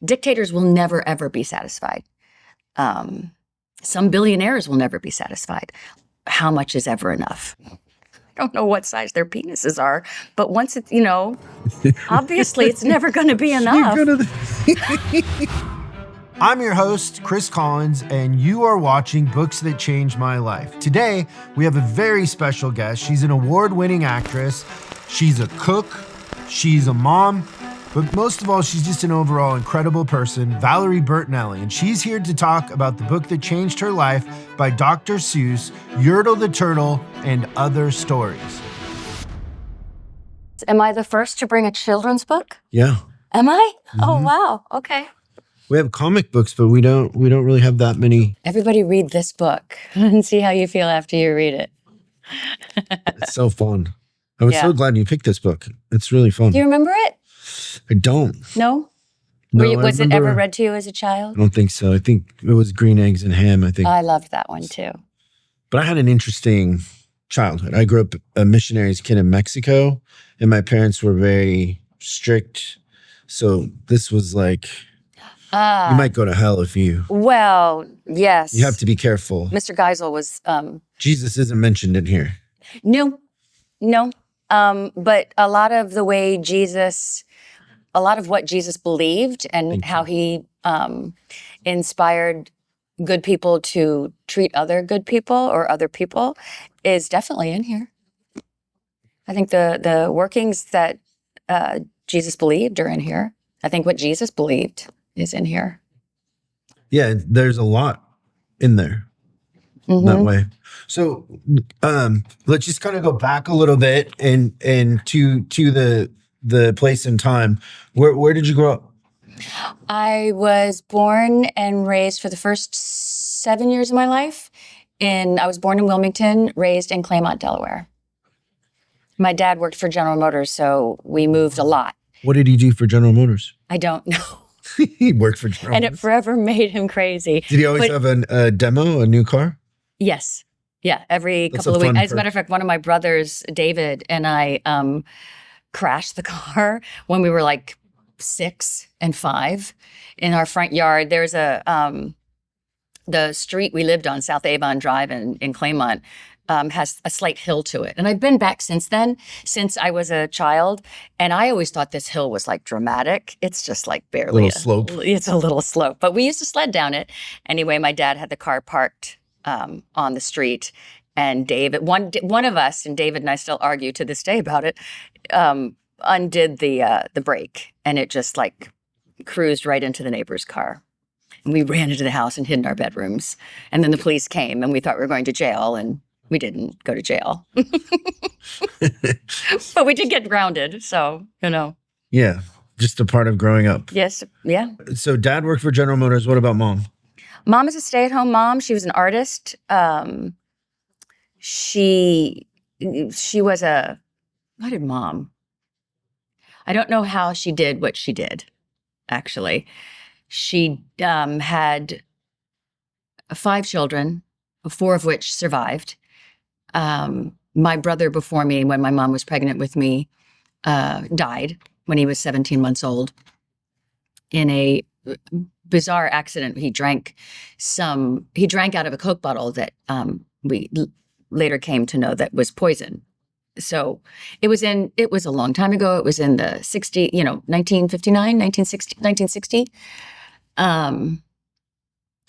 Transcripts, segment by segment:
Dictators will never, ever be satisfied. Some billionaires will never be satisfied. How much is ever enough? I don't know what size their penises are, but once it's, obviously it's never going to be enough. I'm your host, Chris Collins, and you are watching Books That Changed My Life. Today, we have a very special guest. She's an award-winning actress. She's a cook. She's a mom. But most of all, she's just an overall incredible person, Valerie Bertinelli. And she's here to talk about the book that changed her life by Dr. Seuss, Yertle the Turtle, and Other Stories. Am I the first to bring a children's book? Yeah. Am I? Mm-hmm. Oh, wow. Okay. We have comic books, but we don't really have that many. Everybody read this book and see how you feel after you read it. It's so fun. I was so glad you picked this book. It's really fun. Do you remember it? I don't. No? No, Was it ever read to you as a child? I don't think so. I think it was Green Eggs and Ham, I think. I loved that one too. But I had an interesting childhood. I grew up a missionary's kid in Mexico, and my parents were very strict. So this was like, you might go to hell if you... Well, yes. You have to be careful. Mr. Geisel was... Jesus isn't mentioned in here. No. But a lot of what Jesus believed and how he inspired good people to treat other good people or other people is definitely in here. I think the workings that Jesus believed are in here. I think what Jesus believed is in here. Yeah, there's a lot in there that way. So let's just kind of go back a little bit and to the place and time. Where did you grow up? I was born and raised for the first 7 years of my life. I was born in Wilmington, raised in Claymont, Delaware. My dad worked for General Motors, so we moved a lot. What did he do for General Motors? I don't know. He worked for General Motors. And it forever made him crazy. Did he always have a demo, a new car? Yes. Yeah, every couple of weeks. As a matter of fact, one of my brothers, David, and I crashed the car when we were like 6 and 5 in our front yard. There's the street we lived on, South Avon Drive in Claymont, has a slight hill to it. And I've been back since then, since I was a child. And I always thought this hill was like dramatic. It's just like barely a little slope. It's a little slope, but we used to sled down it. Anyway, my dad had the car parked on the street, and David, one of us, and David and I still argue to this day about it, undid the brake, and it just like cruised right into the neighbor's car. And we ran into the house and hid in our bedrooms. And then the police came, and we thought we were going to jail, and we didn't go to jail. But we did get grounded, so, Yeah, just a part of growing up. Yes, yeah. So Dad worked for General Motors. What about Mom? Mom is a stay-at-home mom. She was an artist. She was what did Mom? I don't know how she did what she did, actually. She had 5 children, 4 of which survived. My brother before me, when my mom was pregnant with me, died when he was 17 months old in a bizarre accident. He drank out of a Coke bottle that we later came to know that was poison. So it was a long time ago. It was in the 1959, 1960. And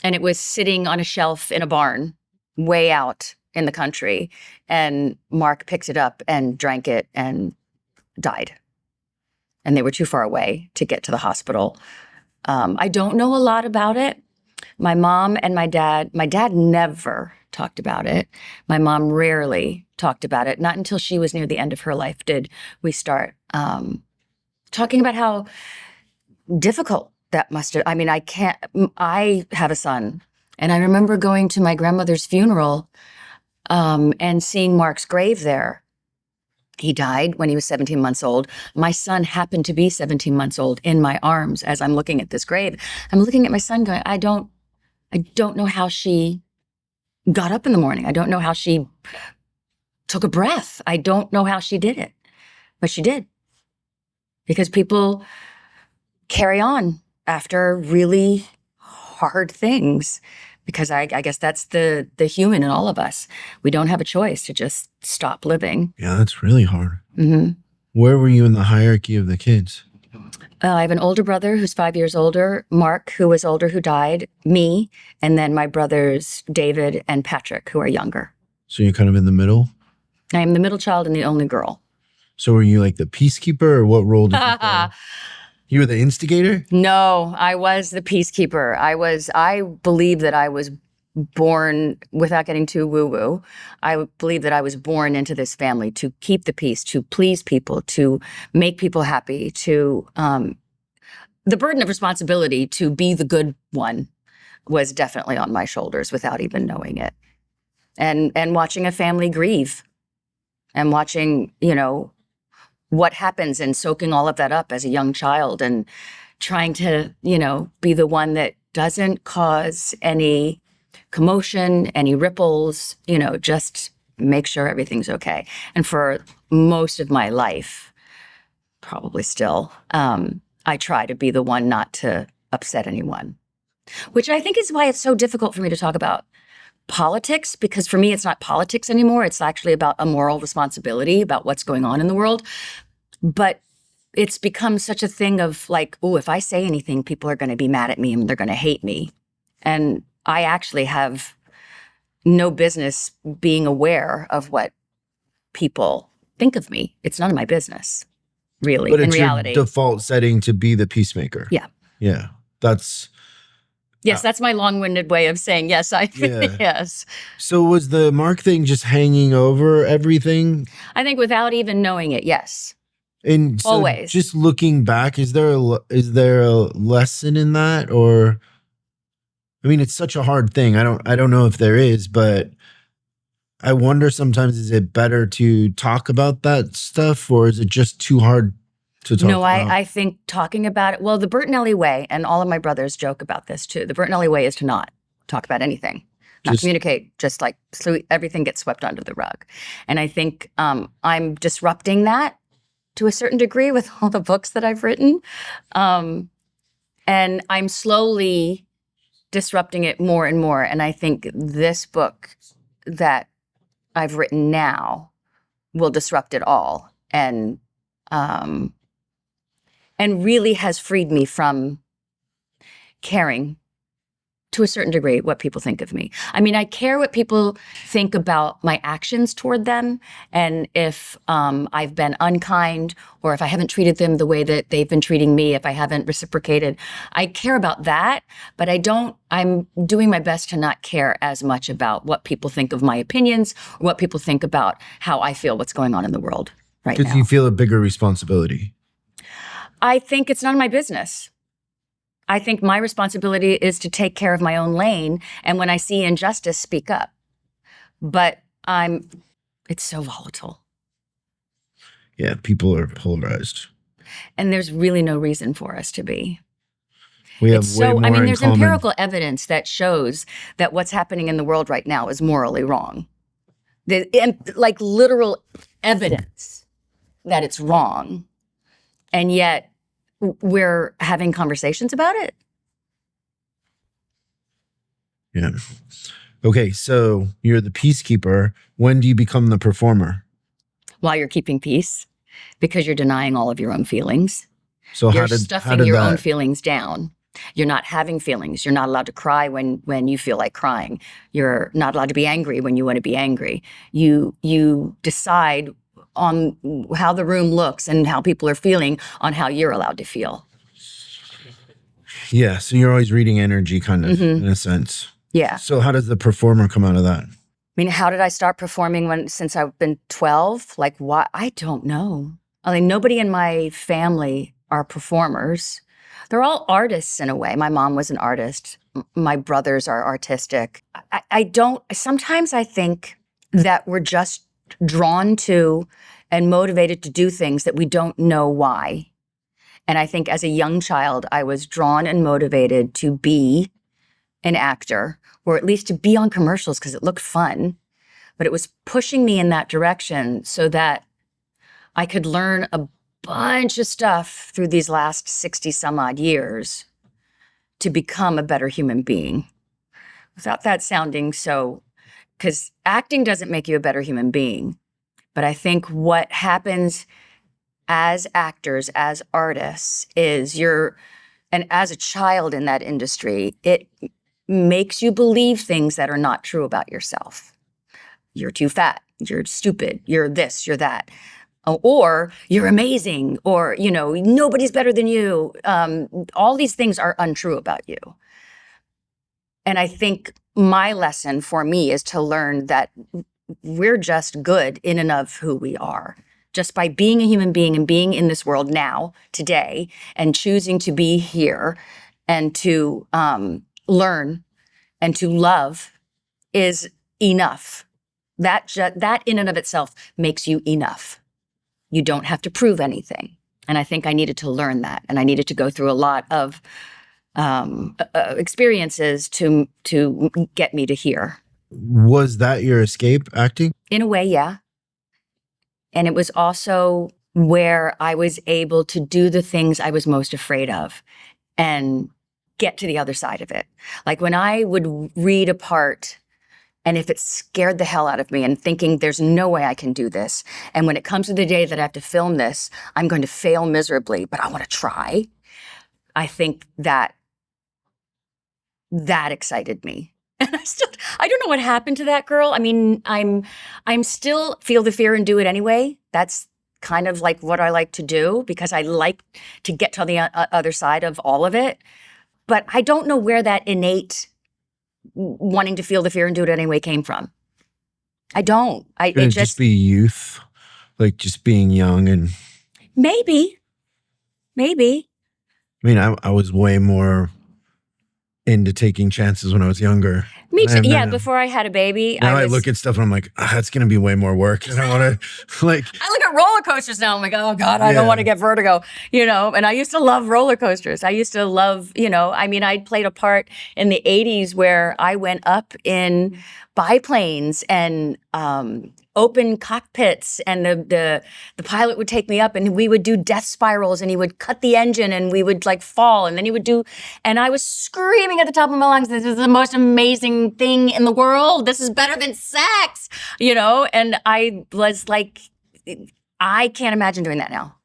it was sitting on a shelf in a barn way out in the country. And Mark picked it up and drank it and died. And they were too far away to get to the hospital. I don't know a lot about it. My mom and my dad never talked about it. My mom rarely talked about it. Not until she was near the end of her life did we start talking about how difficult that must have. I mean, I have a son, and I remember going to my grandmother's funeral and seeing Mark's grave there. He died when he was 17 months old. My son happened to be 17 months old in my arms as I'm looking at this grave. I'm looking at my son going, I don't know how she got up in the morning. I don't know how she took a breath. I don't know how she did it, but she did. Because people carry on after really hard things, because I guess that's the human in all of us. We don't have a choice to just stop living. Yeah, that's really hard. Mm-hmm. Where were you in the hierarchy of the kids? I have an older brother who's 5 years older, Mark, who was older, who died, me, and then my brothers, David and Patrick, who are younger. So you're kind of in the middle? I am the middle child and the only girl. So were you like the peacekeeper, or what role did you play? You were the instigator? No, I was the peacekeeper. I believe that I was born, without getting too woo-woo, I believe that I was born into this family to keep the peace, to please people, to make people happy, to the burden of responsibility to be the good one was definitely on my shoulders without even knowing it. And watching a family grieve and watching, what happens and soaking all of that up as a young child and trying to, be the one that doesn't cause any commotion, any ripples, just make sure everything's okay. And for most of my life, probably still, I try to be the one not to upset anyone, which I think is why it's so difficult for me to talk about politics, because for me, it's not politics anymore. It's actually about a moral responsibility about what's going on in the world. But it's become such a thing of like, oh, if I say anything, people are going to be mad at me and they're going to hate me. And I actually have no business being aware of what people think of me. It's none of my business, really, But in it's reality. your default setting to be the peacemaker. Yeah. Yeah. That's... Yes, that's my long-winded way of saying yes. Yes. So was the Mark thing just hanging over everything? I think without even knowing it, yes. And so Always. Just looking back, is there a lesson in that? Or, I mean, it's such a hard thing. I don't know if there is, but I wonder sometimes, is it better to talk about that stuff, or is it just too hard to talk about? I think talking about it, well, the Bertinelli way, and all of my brothers joke about this too, the Bertinelli way is to not talk about anything, not communicate, just like so everything gets swept under the rug. And I think I'm disrupting that to a certain degree with all the books that I've written. And I'm slowly disrupting it more and more. And I think this book that I've written now will disrupt it all. And really has freed me from caring to a certain degree what people think of me. I mean, I care what people think about my actions toward them, and if I've been unkind, or if I haven't treated them the way that they've been treating me, if I haven't reciprocated. I care about that, but I'm doing my best to not care as much about what people think of my opinions, or what people think about how I feel what's going on in the world right now. Because you feel a bigger responsibility. I think it's none of my business. I think my responsibility is to take care of my own lane, and when I see injustice, speak up. But it's so volatile. Yeah, people are polarized. And there's really no reason for us to be. We have way more in there's common. empirical evidence that shows that what's happening in the world right now is morally wrong. Like literal evidence that it's wrong. And yet we're having conversations about it. Yeah. Okay, so you're the peacekeeper. When do you become the performer? While you're keeping peace, because you're denying all of your own feelings. So you're stuffing your own feelings down. You're not having feelings. You're not allowed to cry when you feel like crying. You're not allowed to be angry when you want to be angry. You decide on how the room looks and how people are feeling on how you're allowed to feel. Yeah, so you're always reading energy kind of, in a sense. Yeah. So how does the performer come out of that? I mean, how did I start performing since I've been 12? Like, why? I don't know. I mean, nobody in my family are performers. They're all artists in a way. My mom was an artist. My brothers are artistic. Sometimes I think that we're just drawn to and motivated to do things that we don't know why. And I think as a young child, I was drawn and motivated to be an actor, or at least to be on commercials because it looked fun. But it was pushing me in that direction so that I could learn a bunch of stuff through these last 60 some odd years to become a better human being. Without that sounding so, because acting doesn't make you a better human being. But I think what happens as actors, as artists, is and as a child in that industry, it makes you believe things that are not true about yourself. You're too fat, you're stupid, you're this, you're that. Or you're amazing, or, nobody's better than you. All these things are untrue about you. And I think my lesson for me is to learn that we're just good in and of who we are. Just by being a human being and being in this world now, today, and choosing to be here and to learn and to love is enough. That in and of itself makes you enough. You don't have to prove anything. And I think I needed to learn that. And I needed to go through a lot of experiences to get me to here. Was that your escape, acting? In a way, yeah. And it was also where I was able to do the things I was most afraid of and get to the other side of it. Like when I would read a part, and if it scared the hell out of me and thinking there's no way I can do this, and when it comes to the day that I have to film this, I'm going to fail miserably, but I want to try. I think that excited me. And I don't know what happened to that girl. I mean, I'm still feel the fear and do it anyway. That's kind of like what I like to do because I like to get to the other side of all of it. But I don't know where that innate wanting to feel the fear and do it anyway came from. I don't. It just be youth, like just being young and maybe. I mean, I was way more into taking chances when I was younger. Me too. Yeah, before I had a baby. Now I look at stuff and I'm like, that's going to be way more work. And I want to like... I look at roller coasters now. I'm like, oh God, I don't want to get vertigo, and I used to love roller coasters. I used to love, I played a part in the 80s where I went up in biplanes and open cockpits, and the pilot would take me up and we would do death spirals and he would cut the engine and we would like fall, and then he would and I was screaming at the top of my lungs, this is the most amazing thing in the world. This is better than sex, and I was like, I can't imagine doing that now.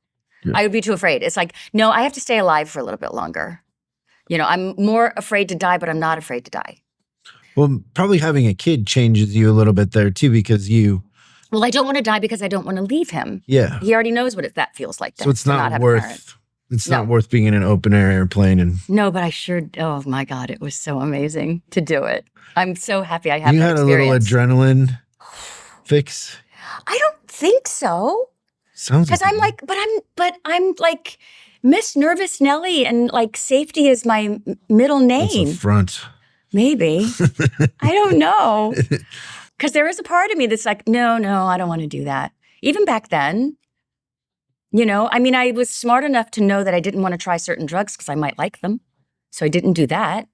Yeah. I would be too afraid. It's like, no, I have to stay alive for a little bit longer. I'm more afraid to die, but I'm not afraid to die. Well, probably having a kid changes you a little bit there too, because well, I don't want to die because I don't want to leave him. Yeah. He already knows what that feels like. So it's not worth not worth being in an open air airplane. And no, but I sure, oh my God, it was so amazing to do it. I'm so happy I have you that had experience. A little adrenaline fix? I don't think so. Sounds like because I'm like Miss Nervous Nelly, and like safety is my middle name. That's a front. Maybe. I don't know. Because there is a part of me that's like, no, I don't want to do that. Even back then, I was smart enough to know that I didn't want to try certain drugs because I might like them. So I didn't do that,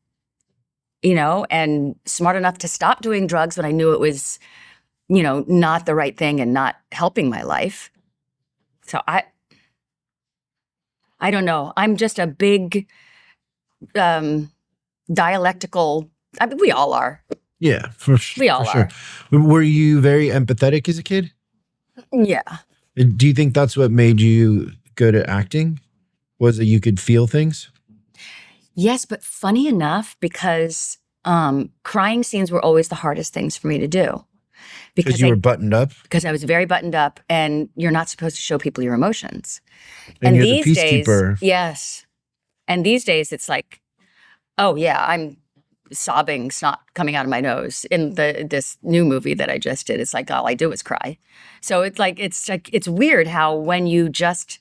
and smart enough to stop doing drugs when I knew it was, not the right thing and not helping my life. So I don't know. I'm just a big dialectical, we all are. Yeah, for sure. We all are. Were you very empathetic as a kid? Yeah. Do you think that's what made you good at acting? Was that you could feel things? Yes, but funny enough, because crying scenes were always the hardest things for me to do. Because you were buttoned up? Because I was very buttoned up, and you're not supposed to show people your emotions. And you're the peacekeeper. Days, yes. And these days, it's like, oh yeah, I'm sobbing, snot coming out of my nose. In this new movie that I just did, it's like all I do is cry. So it's weird how when you just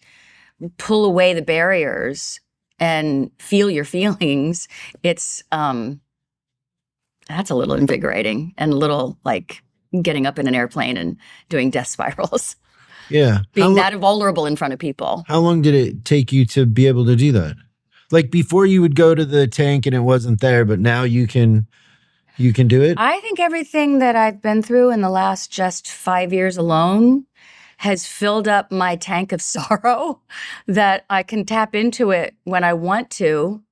pull away the barriers and feel your feelings, it's that's a little invigorating and a little like getting up in an airplane and doing death spirals. Yeah. Being that vulnerable in front of people. How long did it take you to be able to do that? Like before you would go to the tank and it wasn't there, but now you can do it? I think everything that I've been through in the last just 5 years alone has filled up my tank of sorrow that I can tap into it when I want to.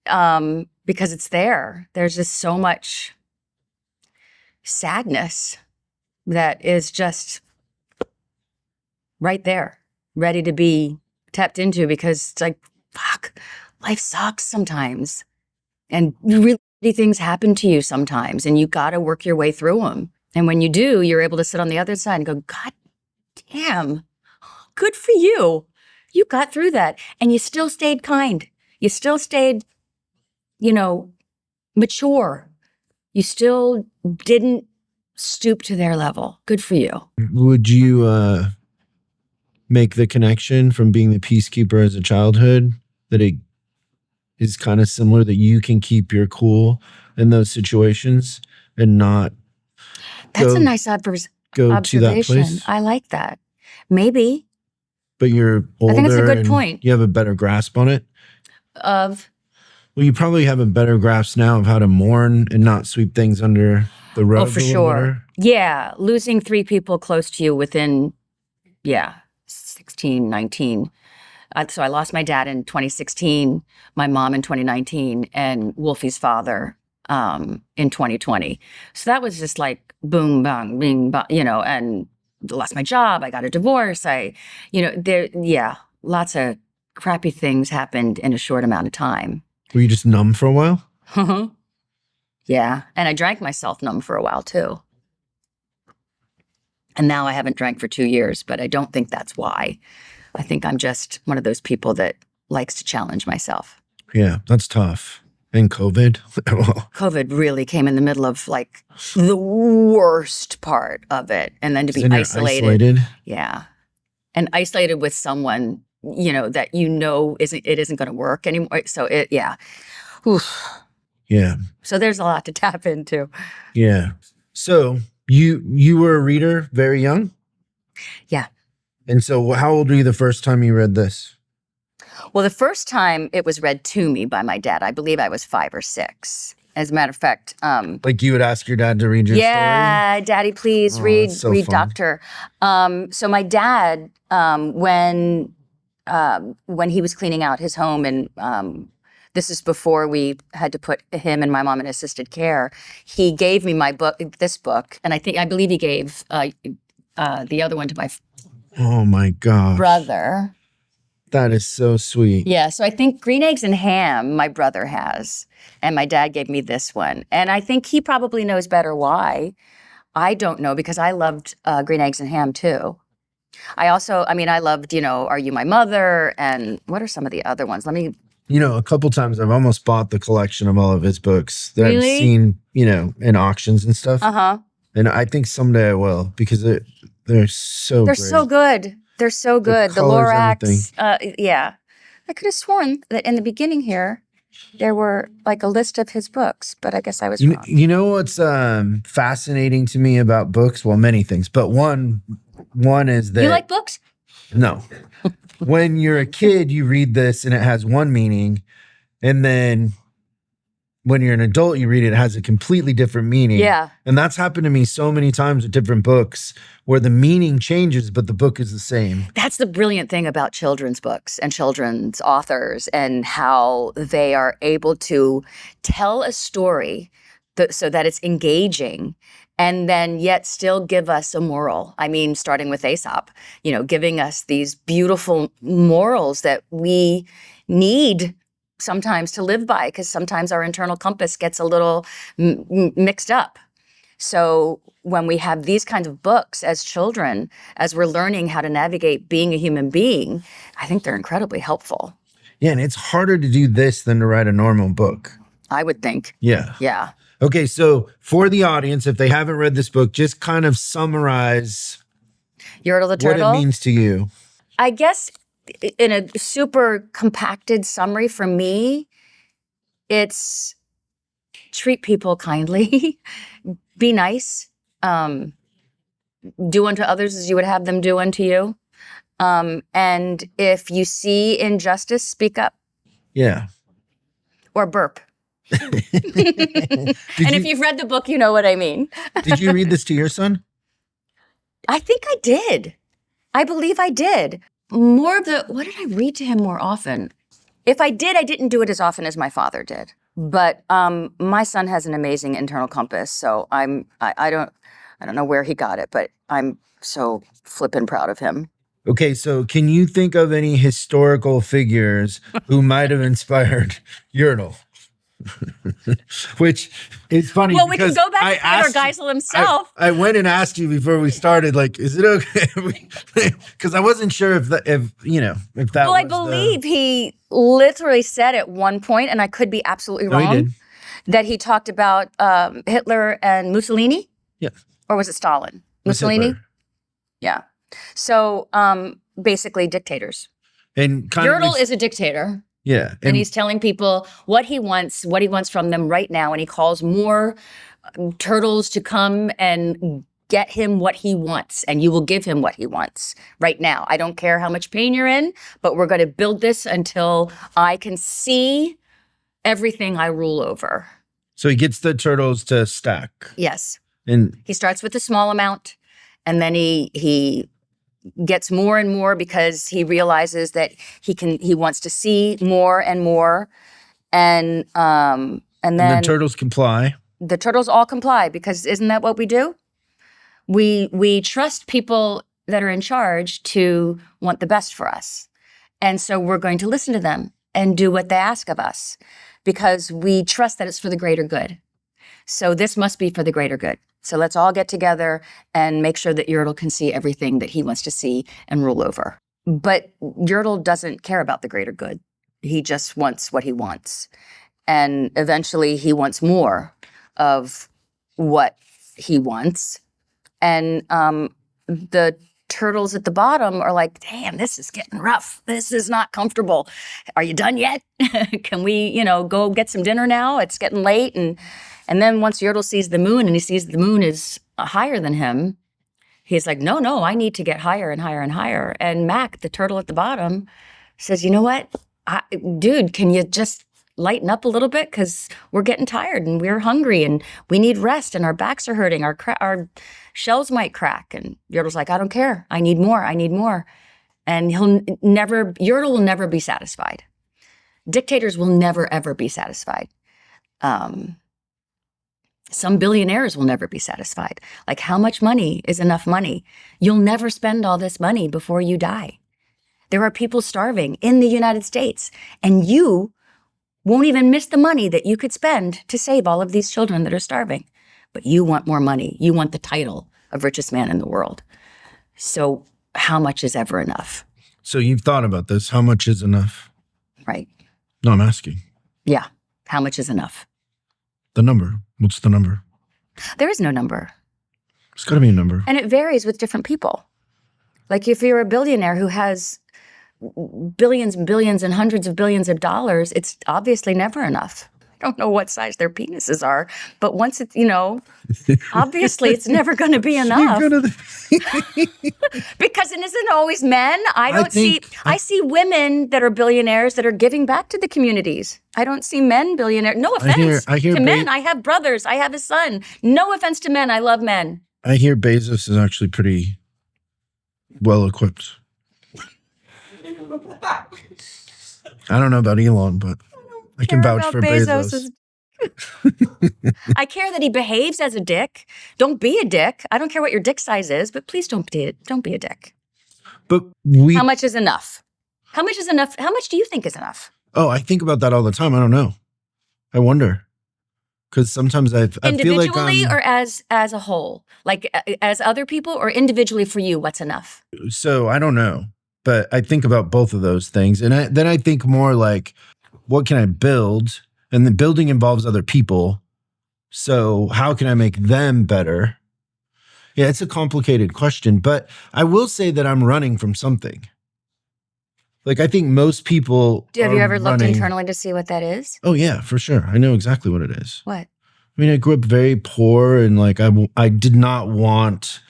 because it's there. There's just so much sadness that is just right there, ready to be tapped into, because it's like, fuck, life sucks sometimes. And really things happen to you sometimes, and you got to work your way through them. And when you do, you're able to sit on the other side and go, God damn, good for you. You got through that, and you still stayed kind. You still stayed, mature. You still didn't stoop to their level. Good for you. Would you make the connection from being the peacekeeper as a childhood that it is kind of similar, that you can keep your cool in those situations and not That's a nice go observation. to that place? I like that. Maybe. But you're older. I think it's a good and point. You have a better grasp on it. Of? Well, you probably have a better grasp now of how to mourn and not sweep things under the rug. Oh, for sure. Yeah. Losing 3 people close to you within, 16, 19. So I lost my dad in 2016, my mom in 2019, and Wolfie's father in 2020. So that was just like boom, bang, bing, bang, and lost my job. I got a divorce. Lots of crappy things happened in a short amount of time. Were you just numb for a while? Yeah. And I drank myself numb for a while too. And now I haven't drank for 2 years, but I don't think that's why. I think I'm just one of those people that likes to challenge myself. Yeah, that's tough. And COVID? COVID really came in the middle of like the worst part of it. And then to be isolated. Yeah. And isolated with someone, that isn't going to work anymore. So Oof. Yeah. So there's a lot to tap into. Yeah. So you were a reader very young? Yeah. And so how old were you the first time you read this? Well, the first time it was read to me by my dad, I believe I was 5 or 6. As a matter of fact, like you would ask your dad to read your story? Yeah, Daddy, please read fun. Doctor. So my dad, when he was cleaning out his home, and this is before we had to put him and my mom in assisted care, he gave me this book, and I believe he gave the other one to my oh my gosh, brother. That is so sweet. Yeah, so I think Green Eggs and Ham my brother has, and my dad gave me this one. And I think he probably knows better why. I don't know, because I loved Green Eggs and Ham too. I loved, Are You My Mother? And what are some of the other ones? A couple times I've almost bought the collection of all of his books that Really? I've seen, in auctions and stuff. Uh-huh. And I think someday I will, because they're so They're great. so good. They're so good. The colors, Lorax. Yeah. I could have sworn that in the beginning here, there were like a list of his books, but I guess I was wrong. You know what's fascinating to me about books? Well, many things, but one is that... You like books? No. When you're a kid, you read this and it has one meaning, and then when you're an adult, you read it, it has a completely different meaning. Yeah. And that's happened to me so many times with different books where the meaning changes, but the book is the same. That's the brilliant thing about children's books and children's authors, and how they are able to tell a story so that it's engaging, and then yet still give us a moral. I mean, starting with Aesop, giving us these beautiful morals that we need sometimes to live by, because sometimes our internal compass gets a little mixed up. So when we have these kinds of books as children, as we're learning how to navigate being a human being, I think they're incredibly helpful. Yeah, and it's harder to do this than to write a normal book. I would think. Yeah. Yeah. Okay, so for the audience, if they haven't read this book, just kind of summarize Yertle the Turtle. What it means to you. I guess in a super compacted summary for me, it's treat people kindly, be nice, do unto others as you would have them do unto you. And if you see injustice, speak up. Yeah. Or burp. And if you've read the book, you know what I mean. Did you read this to your son? I think I did. I believe I did. What did I read to him more often? If I did, I didn't do it as often as my father did. But my son has an amazing internal compass, so I don't know where he got it, but I'm so flippin' proud of him. Okay, so can you think of any historical figures who might have inspired Yertle? Which is funny. Well, we can because go back I to Theodore asked- Geisel himself. I went and asked you before we started, like, is it okay? Because I wasn't sure if that Well, I was believe he literally said at one point, and I could be absolutely No, he wrong, did. that he talked about Hitler and Mussolini. Yeah. Or was it Stalin? It was Mussolini? Hitler. Yeah. So basically dictators. And kind Yertle of is a dictator. yeah, And he's telling people what he wants from them right now. And he calls more turtles to come and get him what he wants. And you will give him what he wants right now. I don't care how much pain you're in, but we're going to build this until I can see everything I rule over. So he gets the turtles to stack. Yes. And He starts with a small amount, and then he gets more and more because he realizes that he wants to see more and more, and then the turtles comply. the turtles all comply, because isn't that what we do? We trust people that are in charge to want the best for us, and so we're going to listen to them and do what they ask of us, because we trust that it's for the greater good. So this must be for the greater good. So let's all get together and make sure that Yertle can see everything that he wants to see and rule over. But Yertle doesn't care about the greater good. He just wants what he wants. And eventually he wants more of what he wants. And the turtles at the bottom are like, damn, this is getting rough. This is not comfortable. Are you done yet? Can we, go get some dinner now? It's getting late. And then once Yertle sees the moon and he sees the moon is higher than him, he's like, no, I need to get higher and higher and higher. And Mac, the turtle at the bottom, says, you know what? Dude, can you just lighten up a little bit? Because we're getting tired and we're hungry and we need rest and our backs are hurting. Our shells might crack. And Yertle's like, I don't care. I need more. And Yertle will never be satisfied. Dictators will never, ever be satisfied. Some billionaires will never be satisfied. Like, how much money is enough money? You'll never spend all this money before you die. There are people starving in the United States, and you won't even miss the money that you could spend to save all of these children that are starving. But you want more money. You want the title of richest man in the world. So how much is ever enough? So you've thought about this. How much is enough? Right. No, I'm asking. Yeah. How much is enough? The number. What's the number? There is no number. It's got to be a number. And it varies with different people. Like if you're a billionaire who has billions and billions and hundreds of billions of dollars, it's obviously never enough. I don't know what size their penises are, but once it's, obviously it's never going to be enough. Because it isn't always men. I see women that are billionaires that are giving back to the communities. I don't see men billionaires. No offense to men. I have brothers. I have a son. No offense to men. I love men. I hear Bezos is actually pretty well equipped. I don't know about Elon, but I can vouch for Bezos. I care that he behaves as a dick. Don't be a dick. I don't care what your dick size is, but please don't be a dick. But how much is enough? How much is enough? How much do you think is enough? Oh, I think about that all the time. I don't know. I wonder. Because sometimes I feel like individually or as a whole, like as other people, or individually for you, what's enough? So I don't know, but I think about both of those things, and then I think more like, what can I build? And the building involves other people, so how can I make them better? Yeah, it's a complicated question, but I will say that I'm running from something. Like, I think most people have you ever looked internally to see what that is? Oh, yeah, for sure. I know exactly what it is. What? I mean, I grew up very poor, and like I did not want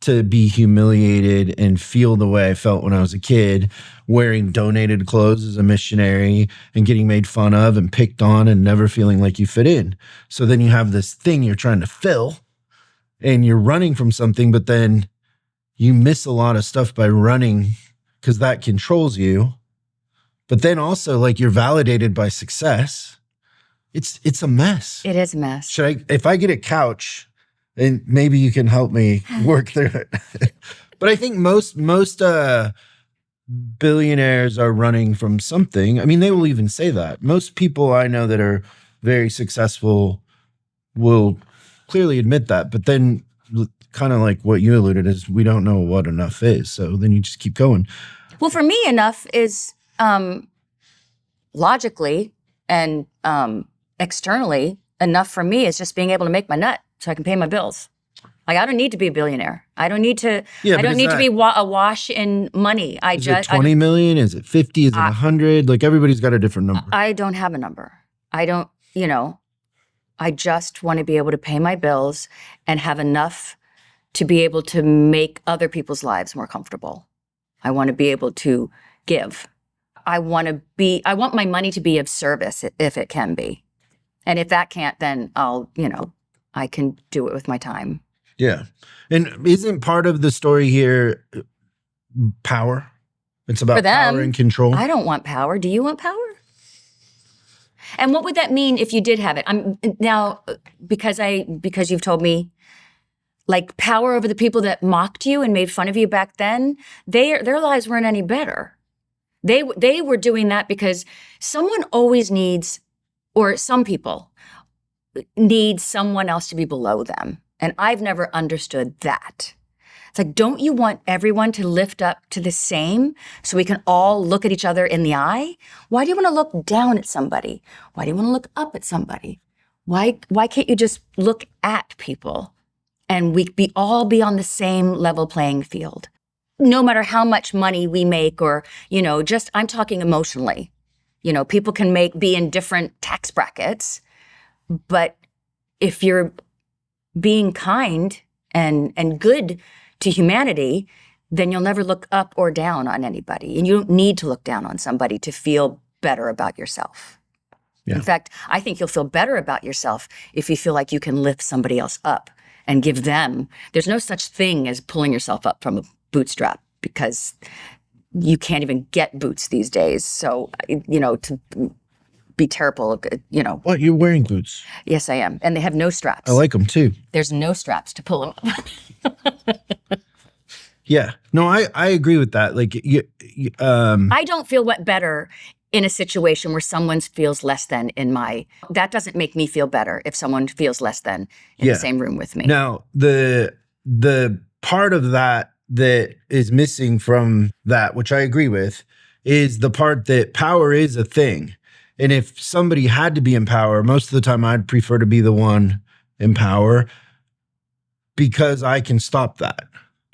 to be humiliated and feel the way I felt when I was a kid, wearing donated clothes as a missionary and getting made fun of and picked on and never feeling like you fit in. So then you have this thing you're trying to fill and you're running from something, but then you miss a lot of stuff by running because that controls you. But then also like you're validated by success. It's a mess. It is a mess. If I get a couch, and maybe you can help me work through it. But I think most billionaires are running from something. I mean, they will even say that. Most people I know that are very successful will clearly admit that. But then kind of like what you alluded is we don't know what enough is. So then you just keep going. Well, for me, enough is logically and externally, enough for me is just being able to make my nut so I can pay my bills. Like, I don't need to be a billionaire. I don't need to. I don't need to be awash in money. Is it 20 million? Is it 50? Is it 100? Like everybody's got a different number. I don't have a number. I don't. I just want to be able to pay my bills and have enough to be able to make other people's lives more comfortable. I want to be able to give. I want my money to be of service if it can be. And if that can't, then I can do it with my time. Yeah. And isn't part of the story here power? It's about power and control. I don't want power. Do you want power? And what would that mean if you did have it? Now, because you've told me, like, power over the people that mocked you and made fun of you back then, their lives weren't any better. They were doing that because someone always needs, or some people need someone else to be below them. And I've never understood that. It's like, don't you want everyone to lift up to the same so we can all look at each other in the eye? Why do you want to look down at somebody? Why do you want to look up at somebody? Why can't you just look at people and we all be on the same level playing field? No matter how much money we make or, just I'm talking emotionally. People can be in different tax brackets, but if you're being kind and good to humanity, then you'll never look up or down on anybody. And you don't need to look down on somebody to feel better about yourself. Yeah. In fact, I think you'll feel better about yourself if you feel like you can lift somebody else up and give them. There's no such thing as pulling yourself up from a bootstrap because you can't even get boots these days. So, to be terrible, What, you're wearing boots? Yes, I am. And they have no straps. I like them too. There's no straps to pull them up. Yeah. No, I agree with that. Like, I don't feel better in a situation where someone feels less than that doesn't make me feel better if someone feels less than in the same room with me. Now, the part of that is missing from that, which I agree with, is the part that power is a thing. And if somebody had to be in power, most of the time I'd prefer to be the one in power because I can stop that.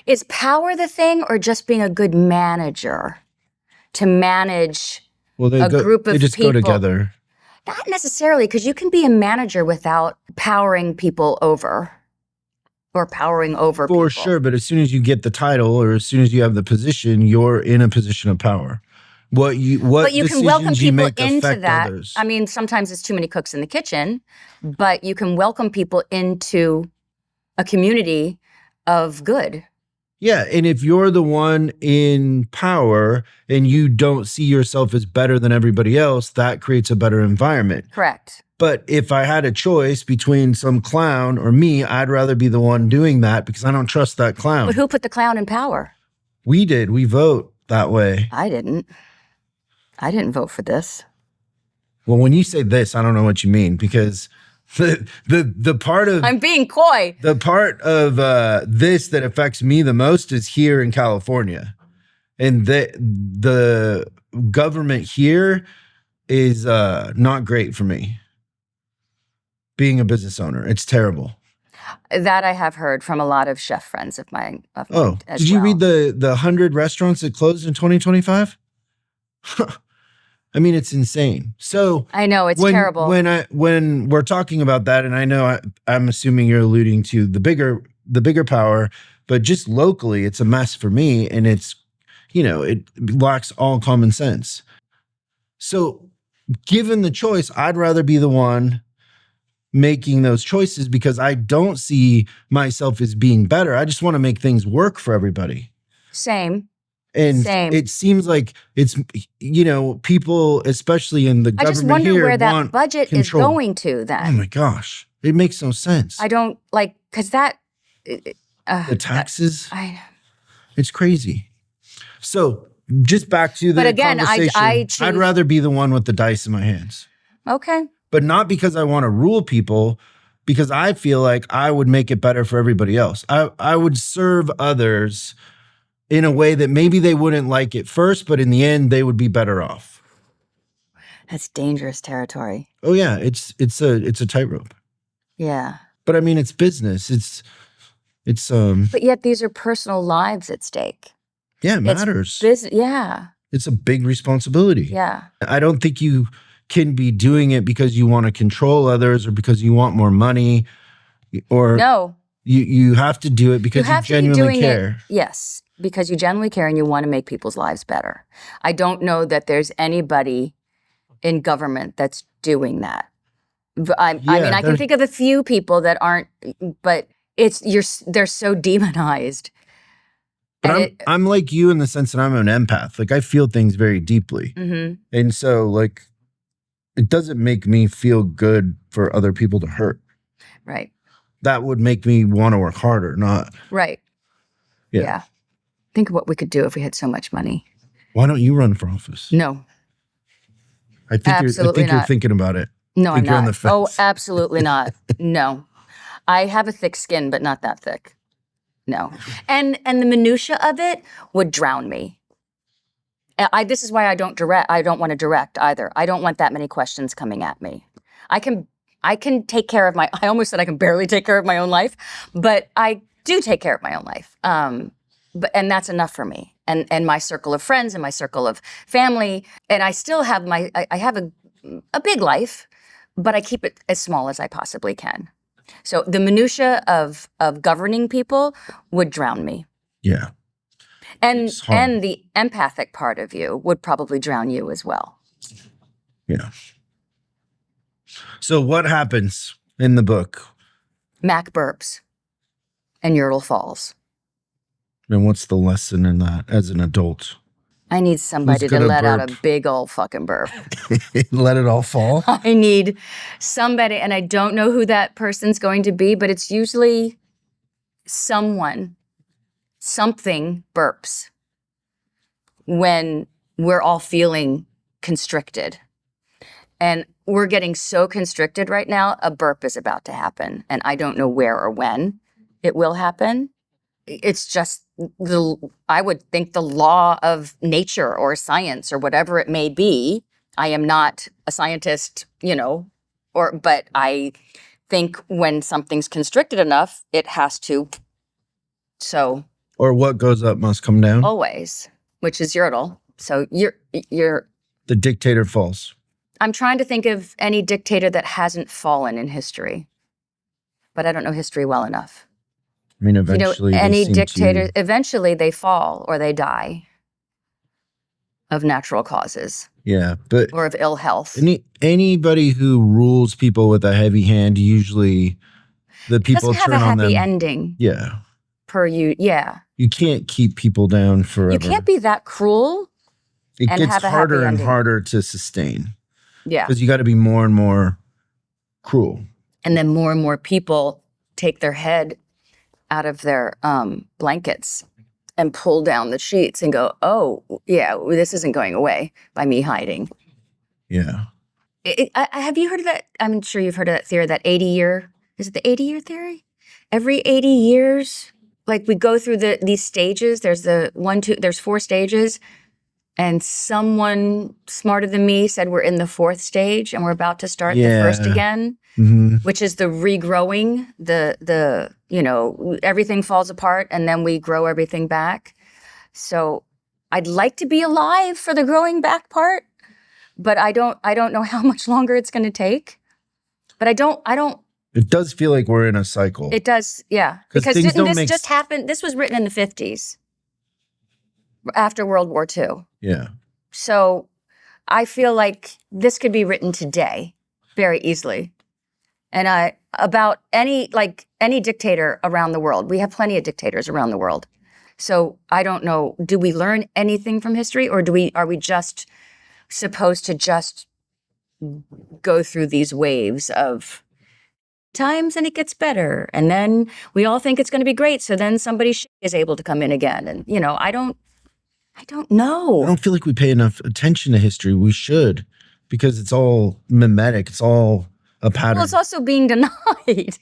Is power the thing or just being a good manager to manage a group of people? They just go together. Not necessarily, because you can be a manager without powering people over or powering over people. For sure, but as soon as you get the title or as soon as you have the position, you're in a position of power. But you can welcome people into that. Others. I mean, sometimes it's too many cooks in the kitchen, but you can welcome people into a community of good. Yeah, and if you're the one in power and you don't see yourself as better than everybody else, that creates a better environment. Correct. But if I had a choice between some clown or me, I'd rather be the one doing that because I don't trust that clown. But who put the clown in power? We did. We vote that way. I didn't vote for this. Well, when you say this, I don't know what you mean because the part of I'm being coy. The part of this that affects me the most is here in California, and the government here is not great for me. Being a business owner, it's terrible. That I have heard from a lot of chef friends of mine. Did you read the 100 restaurants that closed in 2025? I mean, it's insane. So I know it's terrible. When we're talking about that, and I know I'm assuming you're alluding to the bigger power, but just locally, it's a mess for me, and it's it lacks all common sense. So, given the choice, I'd rather be the one making those choices because I don't see myself as being better. I just want to make things work for everybody. Same. And Same. it seems like it's, people, especially in the I government just wonder here, where that want budget control. is going to then. Oh my gosh. It makes no sense. I don't like, because that. The taxes, I it's crazy. So just back to the But again, conversation. I choose- I'd rather be the one with the dice in my hands. Okay. But not because I want to rule people, because I feel like I would make it better for everybody else. I would serve others in a way that maybe they wouldn't like it first, but in the end, they would be better off. That's dangerous territory. Oh yeah, it's a tightrope. Yeah. But I mean, it's business. It's But yet these are personal lives at stake. yeah, it matters. Yeah. It's a big responsibility. Yeah. I don't think you can be doing it because you want to control others or because you want more money, or No. You have to do it because you genuinely care. Yes, because you genuinely care and you want to make people's lives better. I don't know that there's anybody in government that's doing that. I mean, I can think of a few people that aren't, but they're so demonized. But I'm like you in the sense that I'm an empath. Like I feel things very deeply. Mm-hmm. And so like, it doesn't make me feel good for other people to hurt. Right. That would make me want to work harder, not. Right. Yeah. Think of what we could do if we had so much money. Why don't you run for office? No. I think you're thinking about it. No, I'm you're on not. the fence. Oh, absolutely not. No. I have a thick skin, but not that thick. No. And the minutia of it would drown me. This is why I don't want to direct either. I don't want that many questions coming at me. I can take care of I almost said I can barely take care of my own life, but I do take care of my own life. And that's enough for me and my circle of friends and my circle of family. And I still have I have a big life, but I keep it as small as I possibly can. So the minutia of governing people would drown me. Yeah. And the empathic part of you would probably drown you as well. Yeah. So what happens in the book? Mac burps and Yertle falls. And what's the lesson in that as an adult? I need somebody to let out a big old fucking burp. Let it all fall? I need somebody, and I don't know who that person's going to be, but it's usually something burps when we're all feeling constricted. And we're getting so constricted right now, a burp is about to happen. And I don't know where or when it will happen. It's just I would think the law of nature or science or whatever it may be. I am not a scientist, but I think when something's constricted enough, it has to. So. Or what goes up must come down. Always, which is Yertle. So you're. The dictator falls. I'm trying to think of any dictator that hasn't fallen in history, but I don't know history well enough. I mean, eventually, any dictator, eventually they fall or they die of natural causes. Yeah, but or of ill health. Anybody who rules people with a heavy hand, usually the people turn on them. Doesn't have a happy ending. Yeah. Yeah. You can't keep people down forever. You can't be that cruel. It gets harder and harder to sustain. Yeah. Because you got to be more and more cruel. And then more and more people take their head out of their blankets and pull down the sheets and go, oh, yeah, this isn't going away by me hiding. Yeah. Have you heard of that? I'm sure you've heard of that theory, that 80-year, is it the 80-year theory? Every 80 years, like we go through these stages, there's 4 stages, and someone smarter than me said we're in the 4th stage and we're about to start the first again, which is the regrowing, everything falls apart and then we grow everything back. So I'd like to be alive for the growing back part, but I don't know how much longer it's going to take. But I don't. It does feel like we're in a cycle. It does, yeah. Because didn't this just happen? This was written in the 50s, after World War II. Yeah. So I feel like this could be written today very easily. And about any dictator around the world. We have plenty of dictators around the world. So I don't know, do we learn anything from history, or are we just supposed to just go through these waves of times and it gets better, and then we all think it's going to be great, so then somebody is able to come in again, and I don't know. I don't feel like we pay enough attention to history. We should, because it's all mimetic. It's all a pattern. Well, it's also being denied.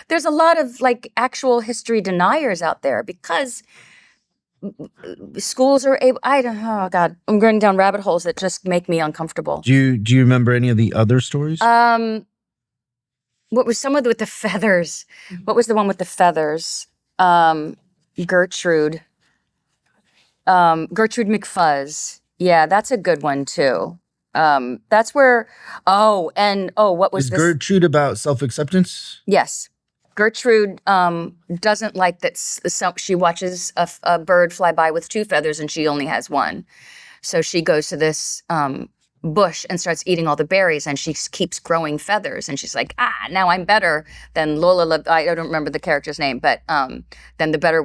There's a lot of like actual history deniers out there because schools are able. Oh God, I'm going down rabbit holes that just make me uncomfortable. Do you remember any of the other stories? What was someone with the feathers? What was the one with the feathers? Gertrude McFuzz. Yeah, that's a good one too. That's where. What was Is this? Gertrude about self-acceptance? Yes. Gertrude doesn't like that. She watches a bird fly by with 2 feathers and she only has 1. So she goes to this bush and starts eating all the berries, and she keeps growing feathers. And she's like, now I'm better than Lola. I don't remember the character's name, but I'm better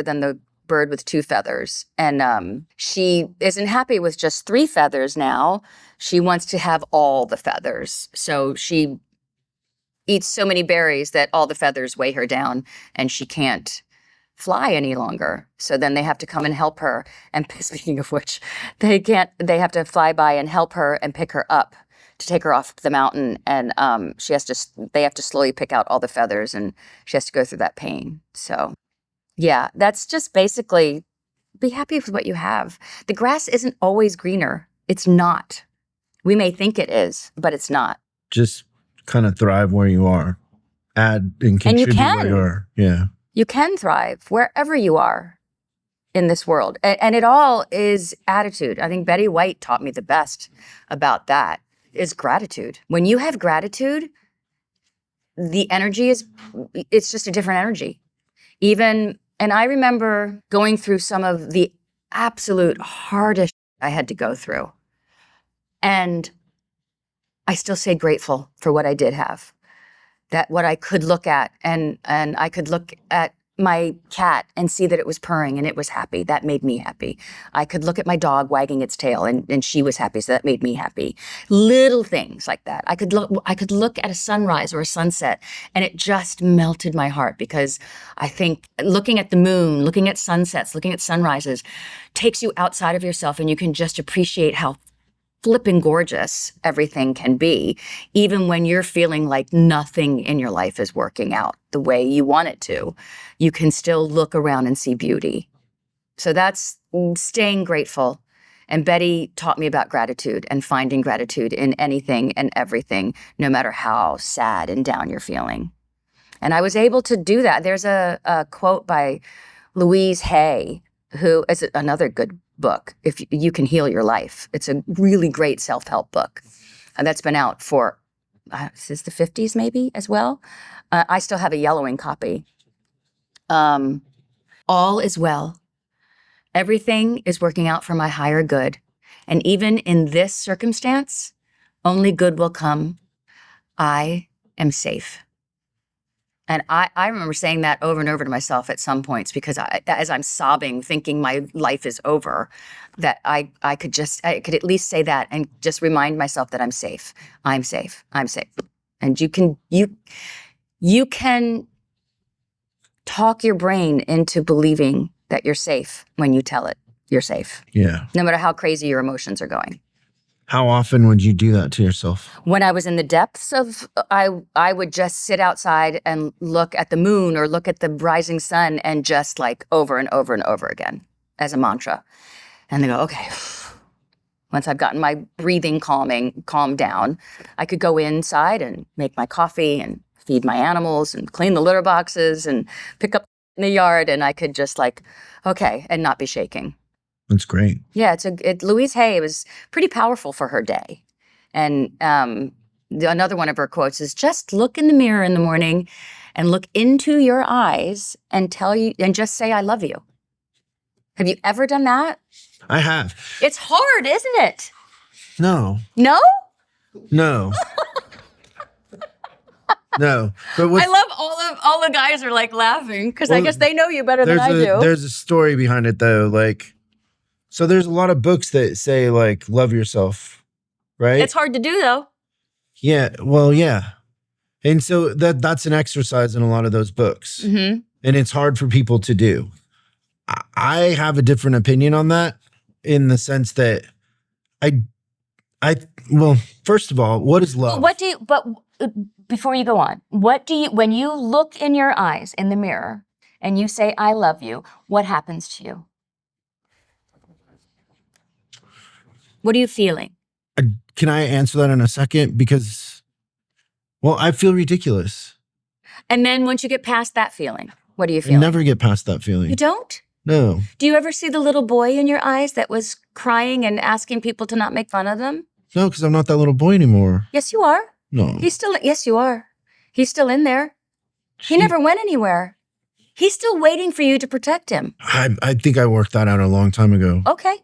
than the bird with 2 feathers. And she isn't happy with just 3 feathers now. She wants to have all the feathers. So she eats so many berries that all the feathers weigh her down and she can't fly any longer. So then they have to come and help her. And speaking of which, they have to fly by and help her and pick her up to take her off the mountain. And they have to slowly pick out all the feathers, and she has to go through that pain. So yeah, that's just basically be happy with what you have. The grass isn't always greener. It's not. We may think it is, but it's not. Just kind of thrive where you are. Add and contribute where you are. Yeah. You can thrive wherever you are in this world. And it all is attitude. I think Betty White taught me the best about that, is gratitude. When you have gratitude, the energy it's just a different energy. And I remember going through some of the absolute hardest I had to go through. And I still stay grateful for what I did have. That what I could look at, and I could look at my cat and see that it was purring and it was happy. That made me happy. I could look at my dog wagging its tail and she was happy, so that made me happy. Little things like that. I could look at a sunrise or a sunset and it just melted my heart, because I think looking at the moon, looking at sunsets, looking at sunrises takes you outside of yourself, and you can just appreciate how flipping gorgeous everything can be, even when you're feeling like nothing in your life is working out the way you want it to. You can still look around and see beauty. So that's staying grateful. And Betty taught me about gratitude and finding gratitude in anything and everything, no matter how sad and down you're feeling. And I was able to do that. There's a quote by Louise Hay, who is another good book, If You Can Heal Your Life. It's a really great self-help book that's been out for since the 50s maybe as well. I still have a yellowing copy. All is well. Everything is working out for my higher good. And even in this circumstance, only good will come. I am safe. And I remember saying that over and over to myself at some points, because as I'm sobbing, thinking my life is over, that I could at least say that and just remind myself that I'm safe. I'm safe. I'm safe. And you can talk your when into believing that you're safe when you tell it you're safe. Yeah. No matter how crazy your emotions are going. How often would you do that to yourself? When I was in the depths of, I would just sit outside and look at the moon or look at the rising sun, and just like over and over and over again as a mantra. And then go, okay. Once I've gotten my breathing calmed down, I could go inside and make my coffee and feed my animals and clean the litter boxes and pick up in the yard, and I could just like, okay, and not be shaking. That's great. Yeah, Louise Hay was pretty powerful for her day. And another one of her quotes is, just look in the mirror in the morning and look into your eyes and just say, I love you. Have you ever done that? I have. It's hard, isn't it? No. No? No. No. But I love all the guys are like laughing because I Well, guess they know you better than I do. There's a story behind it though. Like, so there's a lot of books that say like, love yourself, right? It's hard to do though. Yeah. Well, yeah. And so that's an exercise in a lot of those books. Mm-hmm. And it's hard for people to do. I have a different opinion on that in the sense that well, first of all, what is love? But before you go on, when you look in your eyes in the mirror and you say, I love you, what happens to you? What are you feeling? Can I answer that in a second? Because, well, I feel ridiculous. And then once you get past that feeling, what do you I feel? never get past that feeling. You don't? No. Do you ever see the little boy in your eyes that was crying and asking people to not make fun of them? No, because I'm not that little boy anymore. Yes, you are. No. Yes, you are. He's still in there. He never went anywhere. He's still waiting for you to protect him. I think I worked that out a long time ago. Okay.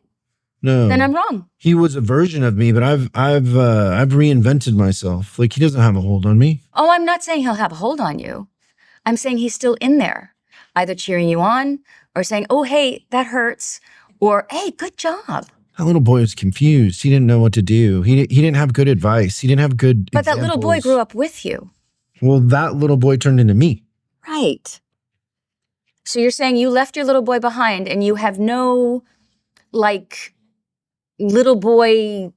No. Then I'm wrong. He was a version of me, but I've reinvented myself. Like, he doesn't have a hold on me. Oh, I'm not saying he'll have a hold on you. I'm saying he's still in there, either cheering you on or saying, oh, hey, that hurts, or hey, good job. That little boy was confused. He didn't know what to do. He didn't have good advice. He didn't have good But that little boy grew up with you. Well, that little boy turned into me. Right. So you're saying you left your little boy behind and you have no, like, little boy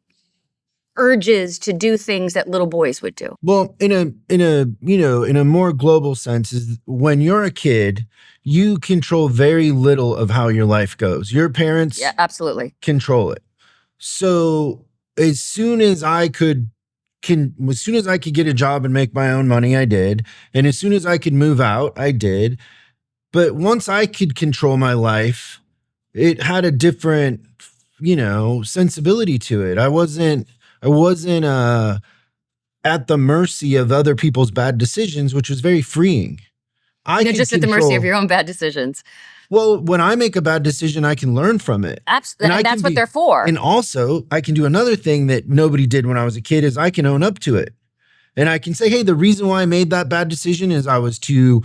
urges to do things that little boys would do. Well, in a more global sense, is when you're a kid, you control very little of how your life goes. Your parents absolutely control it. So as soon as I could get a job and make my own money, I did. And as soon as I could move out, I did. But once I could control my life, it had a different, sensibility to it. I wasn't at the mercy of other people's bad decisions, which was very freeing. You're just at the mercy of your own bad decisions. Well, when I make a bad decision, I can learn from it. Absolutely. And that's what they're for. And also, I can do another thing that nobody did when I was a kid is I can own up to it. And I can say, hey, the reason why I made that bad decision is I was too,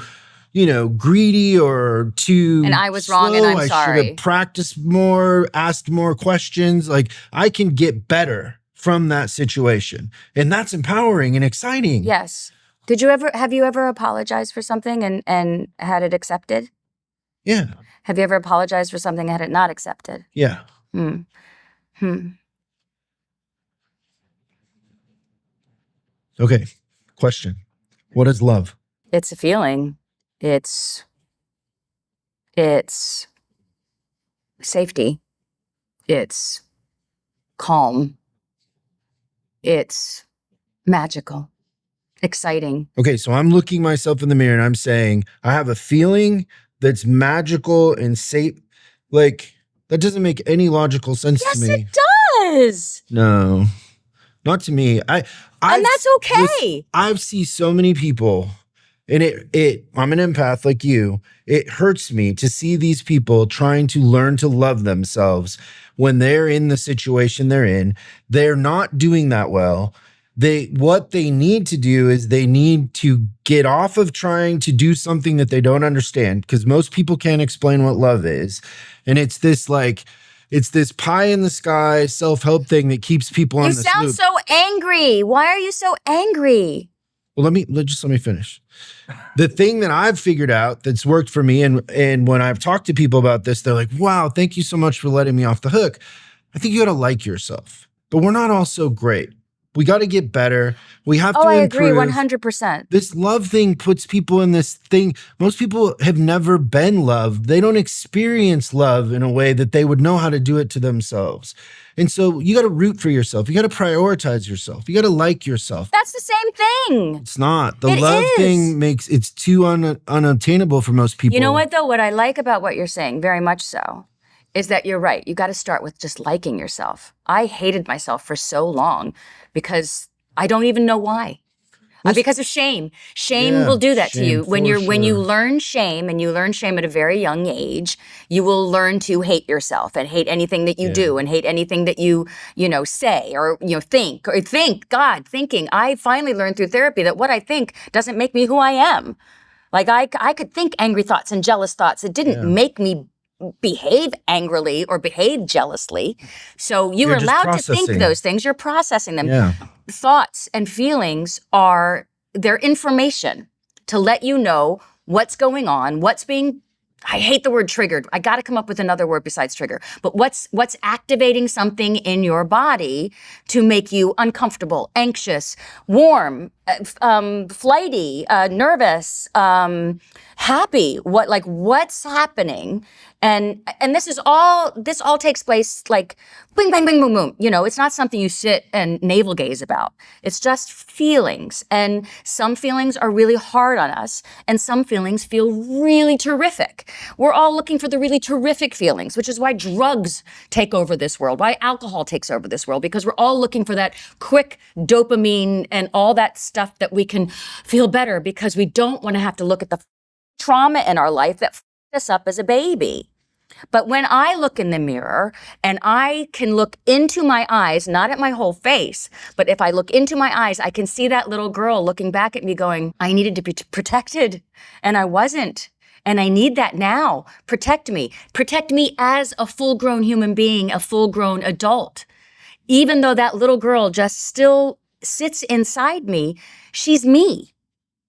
greedy or too And I was slow. wrong and I'm I sorry. should have practiced more, asked more questions. Like, I can get better from that situation. And that's empowering and exciting. Yes. Have you ever apologized for something and had it accepted? Yeah. Have you ever apologized for something and had it not accepted? Yeah. Okay. Question. What is love? It's a feeling. It's safety. It's calm. It's magical. Exciting. Okay, so I'm looking myself in the mirror and I'm saying, I have a feeling that's magical and safe. Like, that doesn't make any logical sense to me. Yes, it does. No, not to me. And that's okay. I've seen so many people, and I'm an empath like you. It hurts me to see these people trying to learn to love themselves when they're in the situation they're in. They're not doing that well. What they need to do is they need to get off of trying to do something that they don't understand, because most people can't explain what love is. And it's this pie in the sky self-help thing that keeps people on this loop. You sound so angry. Why are you so angry? Well, let me finish. The thing that I've figured out that's worked for me, and when I've talked to people about this, they're like, wow, thank you so much for letting me off the hook. I think you got to like yourself, but we're not all so great. We got to get better. We have to improve. I agree 100%. This love thing puts people in this thing. Most people have never been loved. They don't experience love in a way that they would know how to do it to themselves. And so you got to root for yourself. You got to prioritize yourself. You got to like yourself. That's the same thing. It's not. The love thing makes it's too unobtainable for most people. You know what, though? What I like about what you're saying, very much so, is that you're right. You got to start with just liking yourself. I hated myself for so long because I don't even know why. Because of shame. Shame will do that to you. When you learn shame, and you learn shame at a very young age, you will learn to hate yourself and hate anything that you do and hate anything that you say or think. Thinking. I finally learned through therapy that what I think doesn't make me who I am. Like I could think angry thoughts and jealous thoughts. It didn't make me behave angrily or behave jealously. So you're You're just allowed to think processing. those things. You're processing them. Yeah. Thoughts and feelings they're information to let you know what's going on, I hate the word triggered. I got to come up with another word besides trigger. But what's activating something in your body to make you uncomfortable, anxious, warm, flighty, nervous, happy? What's happening? And this all takes place like bing, bang, bing, boom, boom. It's not something you sit and navel gaze about. It's just feelings. And some feelings are really hard on us, and some feelings feel really terrific. We're all looking for the really terrific feelings, which is why drugs take over this world, why alcohol takes over this world, because we're all looking for that quick dopamine and all that stuff that we can feel better, because we don't want to have to look at the trauma in our life that f***ed us up as a baby. But when I look in the mirror and I can look into my eyes, not at my whole face, but if I look into my eyes, I can see that little girl looking back at me going, I needed to be protected and I wasn't. And I need that now. Protect me. Protect me as a full-grown human being, a full-grown adult. Even though that little girl just still sits inside me, she's me.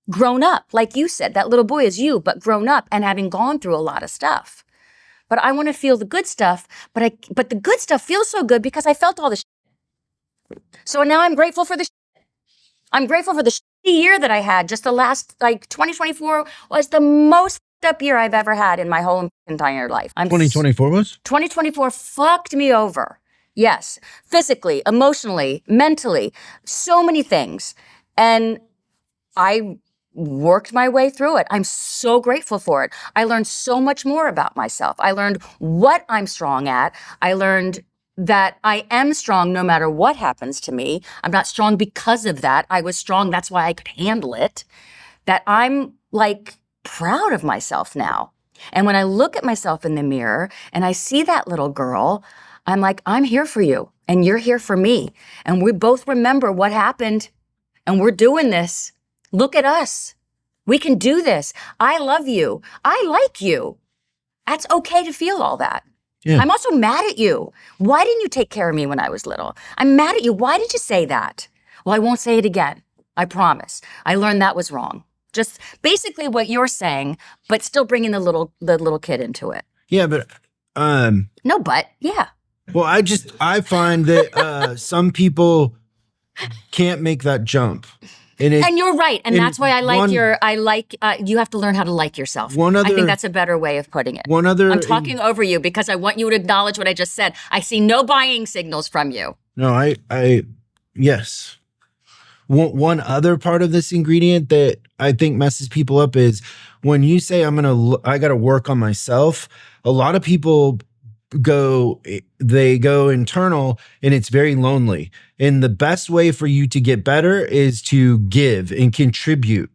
Grown up, like you said, that little boy is you, but grown up and having gone through a lot of stuff. But I want to feel the good stuff, but the good stuff feels so good because I felt all the shit. So now I'm grateful for the shit. I'm grateful for the shitty year that I had. Just the last, 2024 was the most up year I've ever had in my whole entire life. 2024 was? 2024 fucked me over. Yes, physically, emotionally, mentally, so many things. And I worked my way through it. I'm so grateful for it. I learned so much more about myself. I learned what I'm strong at. I learned that I am strong no matter what happens to me. I'm not strong because of that. I was strong. That's why I could handle it. That I'm proud of myself now. And when I look at myself in the mirror and I see that little girl, I'm like, I'm here for you and you're here for me. And we both remember what happened and we're doing this. Look at us. We can do this. I love you. I like you. That's okay to feel all that. Yeah. I'm also mad at you. Why didn't you take care of me when I was little? I'm mad at you. Why did you say that? Well, I won't say it again. I promise. I learned that was wrong. Just basically what you're saying, but still bringing the little kid into it. Yeah, but No, but yeah. well, I find that some people can't make that jump. And you're right. And that's why you have to learn how to like yourself. I think that's a better way of putting it. I'm talking over you because I want you to acknowledge what I just said. I see no buying signals from you. No, yes. One other part of this ingredient that I think messes people up is when you say I got to work on myself. A lot of people go internal and it's very lonely. And the best way for you to get better is to give and contribute.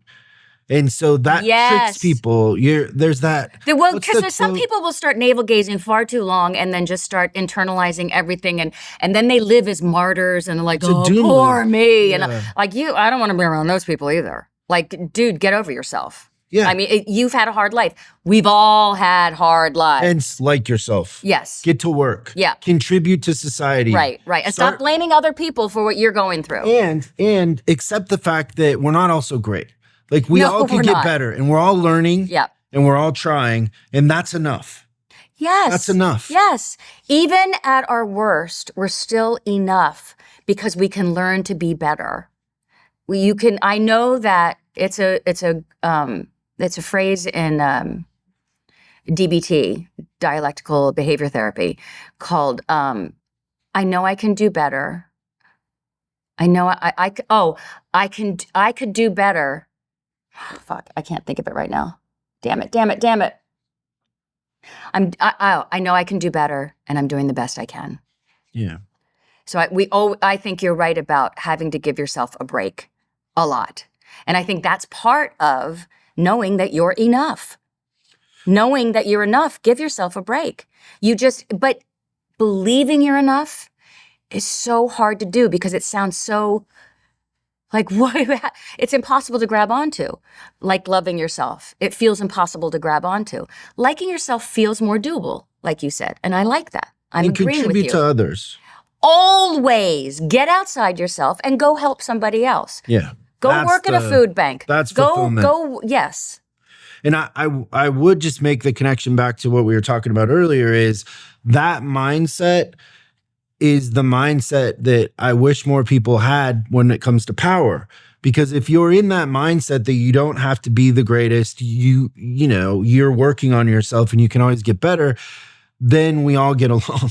And so that tricks people. There's that. Well, because some people will start navel gazing far too long and then just start internalizing everything, and then they live as martyrs and they're like, oh, poor me. Yeah. And I don't want to be around those people either. Like, dude, get over yourself. Yeah. I mean, you've had a hard life. We've all had hard lives. And like yourself. Yes. Get to work. Yeah. Contribute to society. Right. And stop blaming other people for what you're going through. And accept the fact that we're not all so great. Like we all can get better and we're all learning. Yeah. And we're all trying. And that's enough. Yes. That's enough. Yes. Even at our worst, we're still enough because we can learn to be better. I know that it's a phrase in DBT, dialectical behavior therapy, called I know I can do better. I know I could do better. Fuck, I can't think of it right now. Damn it. I know I can do better and I'm doing the best I can. Yeah. So I think you're right about having to give yourself a break a lot. And I think that's part of knowing that you're enough. Knowing that you're enough, give yourself a break. But believing you're enough is so hard to do because it sounds so Like, what? It's impossible to grab onto. Like loving yourself. It feels impossible to grab onto. Liking yourself feels more doable, like you said. And I like that. I'm And agreeing with contribute you. to others. Always get outside yourself and go help somebody else. Yeah. Go work at a food bank. That's fulfillment. Yes. And I would just make the connection back to what we were talking about earlier is that mindset is the mindset that I wish more people had when it comes to power. Because if you're in that mindset that you don't have to be the greatest, you know, you're working on yourself and you can always get better, then we all get along.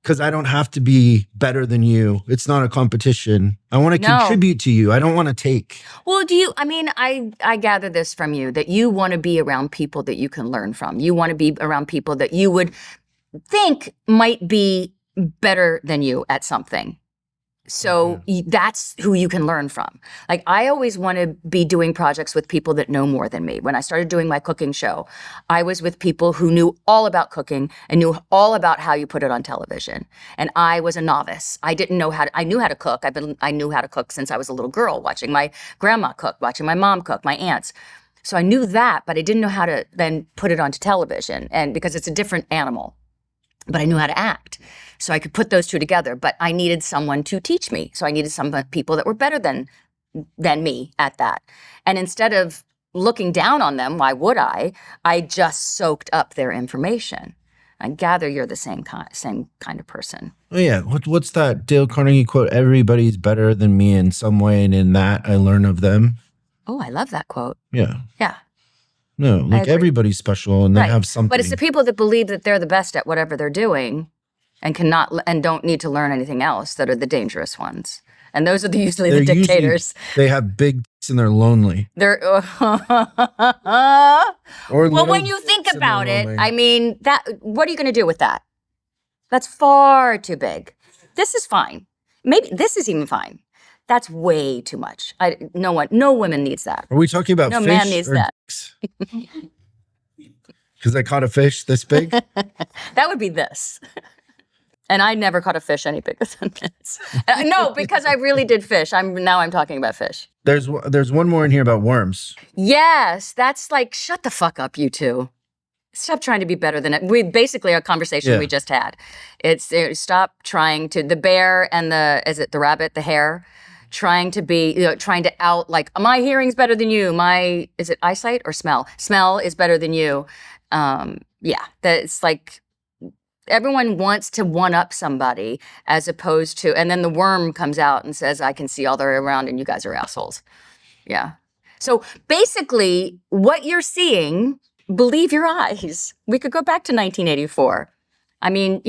Because I don't have to be better than you. It's not a competition. I want to contribute to you. I don't want to take. Well, I gather this from you, that you want to be around people that you can learn from. You want to be around people that you would think might be better than you at something. So that's who you can learn from. Like, I always want to be doing projects with people that know more than me. When I started doing my cooking show, I was with people who knew all about cooking and knew all about how you put it on television. And I was a novice. I knew how to cook. I knew how to cook since I was a little girl, watching my grandma cook, watching my mom cook, my aunts. So I knew that, but I didn't know how to then put it onto television, and because it's a different animal. But I knew how to act. So I could put those two together, but I needed someone to teach me. So I needed some people that were better than me at that. And instead of looking down on them, why would I just soaked up their information. I gather you're the same kind of person. Oh yeah, what's that Dale Carnegie quote? Everybody's better than me in some way, and in that I learn of them. Oh, I love that quote. Yeah. Yeah. No, like everybody's special and they have something. But it's the people that believe that they're the best at whatever they're doing and don't need to learn anything else that are the dangerous ones. And those are usually the dictators. They have big dicks and they're lonely. When you think about it, I mean, what are you going to do with that? That's far too big. This is fine. Maybe this is even fine. That's way too much. No woman needs that. Are we talking about fish? No man needs that. Because I caught a fish this big? That would be this. And I never caught a fish any bigger than this. No, because I really did fish. I'm talking about fish. There's one more in here about worms. Yes, that's like, shut the fuck up, you two. Stop trying to be better than it. Basically a conversation we just had. It's stop trying to, the bear and the rabbit, the hare, trying to out, like, my hearing's better than you. Is it eyesight or smell? Smell is better than you. That's like, everyone wants to one up somebody as opposed to, and then the worm comes out and says, I can see all the way around and you guys are assholes. Yeah. So basically what you're seeing, believe your eyes. We could go back to 1984. I mean,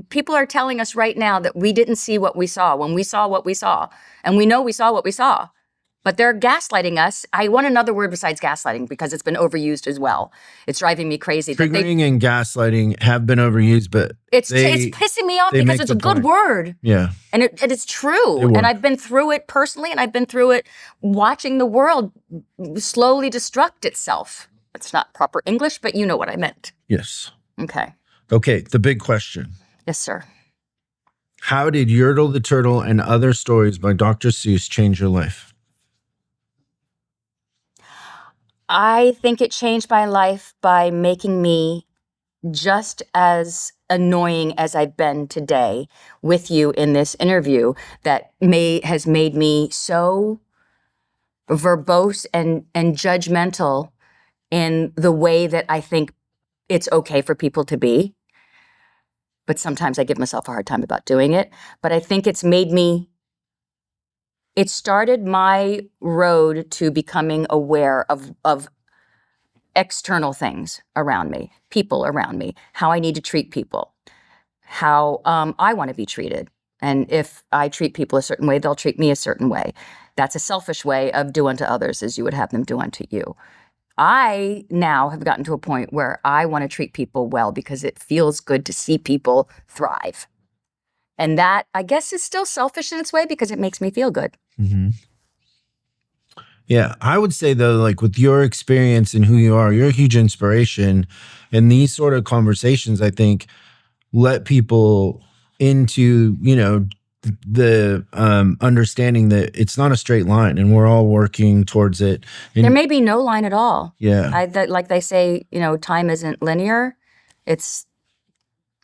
people are telling us right now that we didn't see what we saw when we saw what we saw. And we know we saw what we saw. But they're gaslighting us. I want another word besides gaslighting because it's been overused as well. It's driving me crazy. Triggering and gaslighting have been overused, but it's pissing me off because it's a good word. Yeah. And it's true. And I've been through it personally, and I've been through it watching the world slowly destruct itself. It's not proper English, but you know what I meant. Yes. Okay, the big question. Yes, sir. How did Yertle the Turtle and Other Stories by Dr. Seuss change your life? I think it changed my life by making me just as annoying as I've been today with you in this interview that has made me so verbose and judgmental in the way that I think it's okay for people to be. But sometimes I give myself a hard time about doing it. But I think it started my road to becoming aware of external things around me, people around me, how I need to treat people, how I want to be treated. And if I treat people a certain way, they'll treat me a certain way. That's a selfish way of do unto others as you would have them do unto you. I now have gotten to a point where I want to treat people well because it feels good to see people thrive. And that, I guess, is still selfish in its way because it makes me feel good. Mm-hmm. Yeah, I would say, though, like with your experience and who you are, you're a huge inspiration. And these sort of conversations, I think, let people into, the understanding that it's not a straight line and we're all working towards it. And There may be no line at all. yeah. Like they say, time isn't linear. It's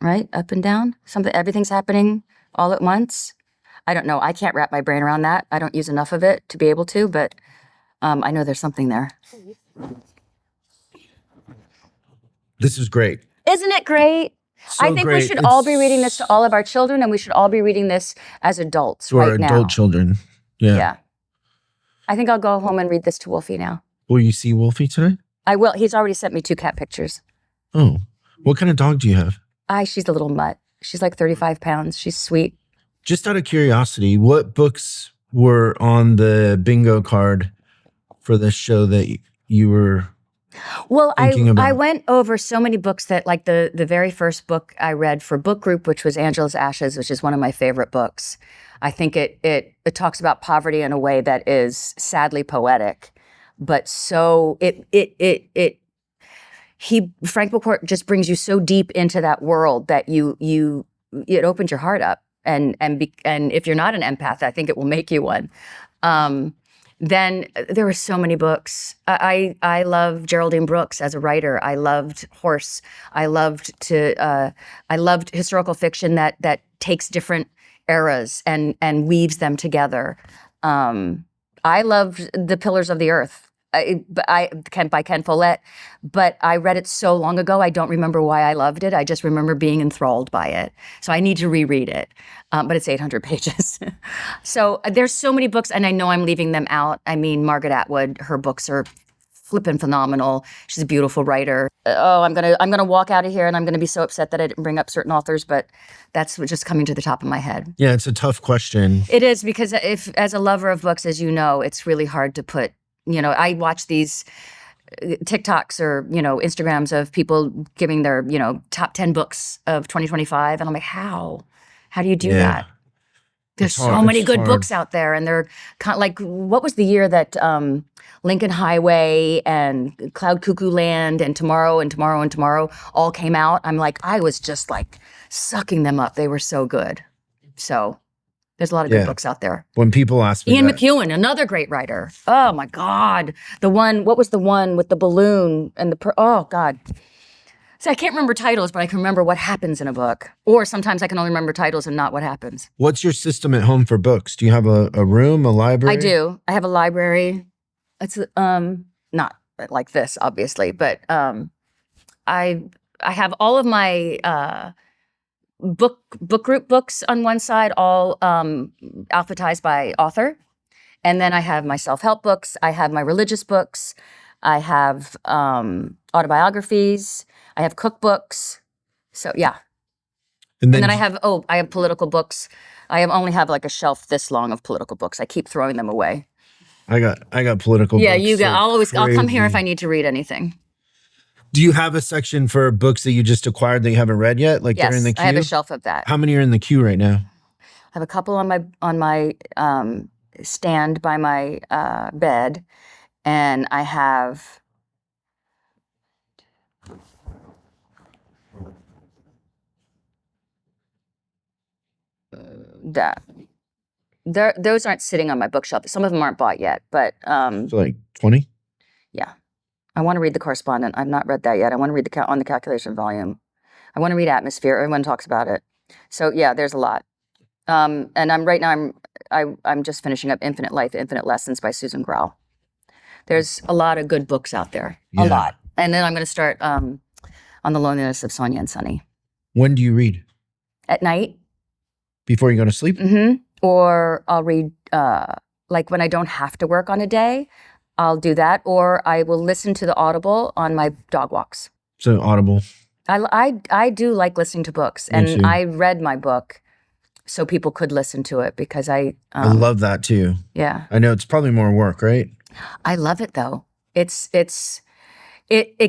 right up and down. Everything's happening all at once. I don't know. I can't wrap my brain around that. I don't use enough of it to be able to, but I know there's something there. This is great. Isn't it great? So I think great. we should all be reading this to all of our children, and we should all be reading this as adults To our right now. adult children. Yeah. Yeah. I think I'll go home and read this to Wolfie now. Will you see Wolfie today? I will. He's already sent me 2 cat pictures. Oh. What kind of dog do you have? She's a little mutt. She's like 35 pounds. She's sweet. Just out of curiosity, what books were on the bingo card for this show that you were Well, thinking about? I went over so many books that, like, the very first book I read for book group, which was Angela's Ashes, which is one of my favorite books. I think it talks about poverty in a way that is sadly poetic, but so Frank McCourt just brings you so deep into that world that it opens your heart up, and if you're not an empath, I think it will make you one. Then there were so many books. I love Geraldine Brooks as a writer. I loved Horse. I loved historical fiction that takes different eras and weaves them together. I loved The Pillars of the Earth by Ken Follett, but I read it so long ago, I don't remember why I loved it. I just remember being enthralled by it. So I need to reread it, but it's 800 pages. So there's so many books, and I know I'm leaving them out. I mean, Margaret Atwood, her books are flippin' phenomenal. She's a beautiful writer. I'm gonna walk out of here, and I'm gonna be so upset that I didn't bring up certain authors, but that's just coming to the top of my head. Yeah, it's a tough question. It is, because as a lover of books, as you know, it's really hard to put. I watch these TikToks or, Instagrams of people giving their, top 10 books of 2025. And I'm like, how do you do that? There's so many good books out there. And they're kind of like, what was the year that Lincoln Highway and Cloud Cuckoo Land and Tomorrow and Tomorrow and Tomorrow all came out? I'm like, I was just like sucking them up. They were so good. So there's a lot of good books out there. When people ask me Ian McEwan, another great writer. Oh my God. What was the one with the balloon and oh God. So I can't remember titles, but I can remember what happens in a book. Or sometimes I can only remember titles and not what happens. What's your system at home for books? Do you have a room, a library? I do. I have a library. It's not like this, obviously, but I have all of my book group books on one side, all alphabetized by author. And then I have my self-help books. I have my religious books. I have autobiographies. I have cookbooks. So yeah. And then I have political books. I only have like a shelf this long of political books. I keep throwing them away. I got political books. Yeah, you got. I'll come here if I need to read anything. Do you have a section for books that you just acquired that you haven't read yet? Like, yes, they're in the queue? I have a shelf of that. How many are in the queue right now? I have a couple on my stand by my bed, and I have that. Those aren't sitting on my bookshelf. Some of them aren't bought yet, but So like 20? yeah. I want to read The Correspondent. I've not read that yet. I want to read On the Calculation Volume. I want to read Atmosphere. Everyone talks about it. So yeah, there's a lot. And I'm just finishing up Infinite Life, Infinite Lessons by Susan Grau. There's a lot of good books out there. Yeah. A lot. And then I'm going to start On the Loneliness of Sonia and Sonny. When do you read? At night. Before you go to sleep? Mm-hmm. Or I'll read, like when I don't have to work on a day, I'll do that. Or I will listen to the Audible on my dog walks. So Audible. I do like listening to books. Me too. And I read my book so people could listen to it because I love that too. Yeah. I know it's probably more work, right? I love it though. It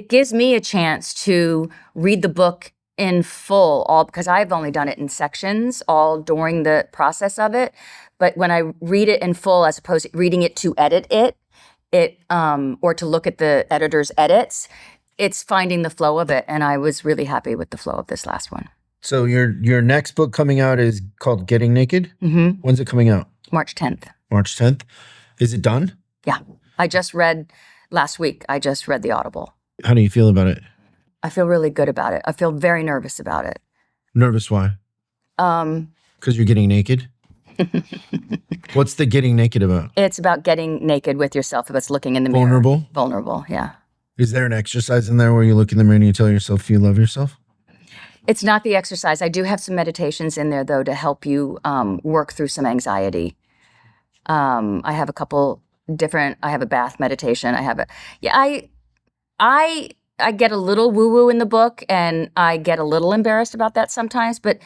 gives me a chance to read the book in full, because I've only done it in sections all during the process of it. But when I read it in full, as opposed to reading it to edit it, or to look at the editor's edits, it's finding the flow of it. And I was really happy with the flow of this last one. So your next book coming out is called Getting Naked? Mm-hmm. When's it coming out? March 10th. March 10th? Is it done? Yeah. I just read last week. I just read the Audible. How do you feel about it? I feel really good about it. I feel very nervous about it. Nervous why? Because you're getting naked? What's the getting naked about? It's about getting naked with yourself. It's looking in the mirror. Vulnerable? Vulnerable, yeah. Is there an exercise in there where you look in the mirror and you tell yourself you love yourself? It's not the exercise. I do have some meditations in there, though, to help you work through some anxiety. I have a couple different, I have a bath meditation. I get a little woo-woo in the book, and I get a little embarrassed about that sometimes, but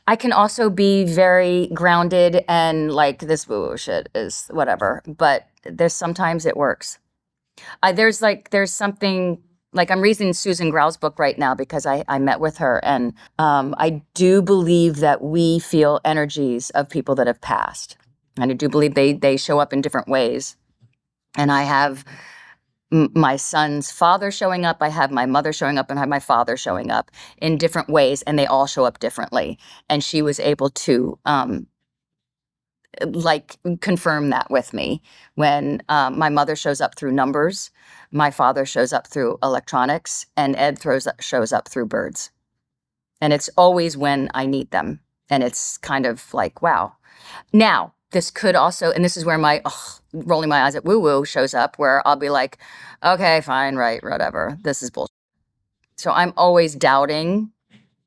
I can also be very grounded and like, this woo-woo shit is whatever, but there's sometimes it works. There's something, like I'm reading Susan Grau's book right now because I met with her, and I do believe that we feel energies of people that have passed. And I do believe they show up in different ways. And I have my son's father showing up, I have my mother showing up, and I have my father showing up in different ways, and they all show up differently. And she was able to confirm that with me when my mother shows up through numbers, my father shows up through electronics, and Ed shows up through birds. And it's always when I need them. And it's kind of like, wow. Now, this could also, and this is where my rolling my eyes at woo-woo shows up, where I'll be like, okay, fine, right, whatever. This is bullshit. So I'm always doubting,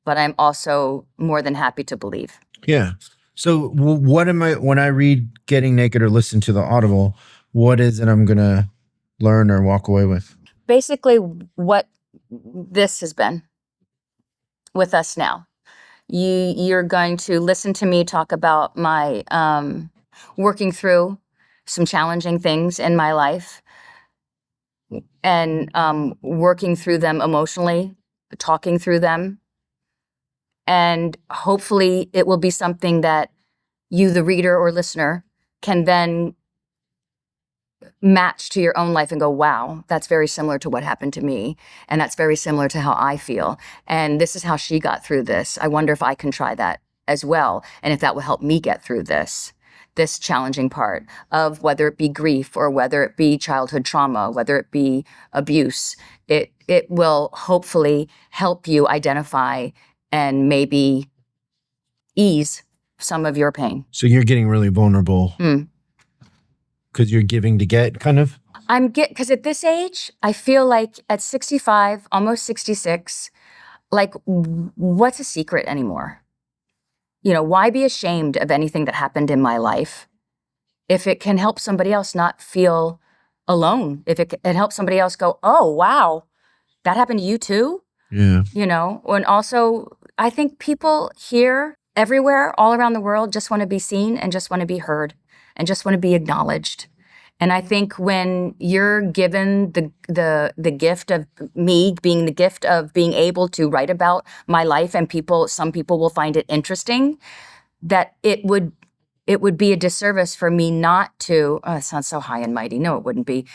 but I'm also more than happy to believe. Yeah. So what am I, when I read Getting Naked or listen to the Audible, what is it I'm going to learn or walk away with? Basically what this has been with us now. You're going to listen to me talk about my working through some challenging things in my life and working through them emotionally, talking through them. And hopefully it will be something that you, the reader or listener, can then match to your own life and go, wow, that's very similar to what happened to me. And that's very similar to how I feel. And this is how she got through this. I wonder if I can try that as well. And if that will help me get through this challenging part of whether it be grief or whether it be childhood trauma, whether it be abuse. It will hopefully help you identify and maybe ease some of your pain. So you're getting really vulnerable. Because you're giving to get, kind of? Because at this age, I feel like at 65, almost 66, like, what's a secret anymore? You know, why be ashamed of anything that happened in my life if it can help somebody else not feel alone? If it helps somebody else go, oh, wow, that happened to you too? Yeah. You know, and also, I think people here, everywhere, all around the world, just want to be seen and just want to be heard and just want to be acknowledged. And I think when you're given the gift of me being the gift of being able to write about my life, and some people will find it interesting, that it would be a disservice for me not to, it sounds so high and mighty. No, it wouldn't be.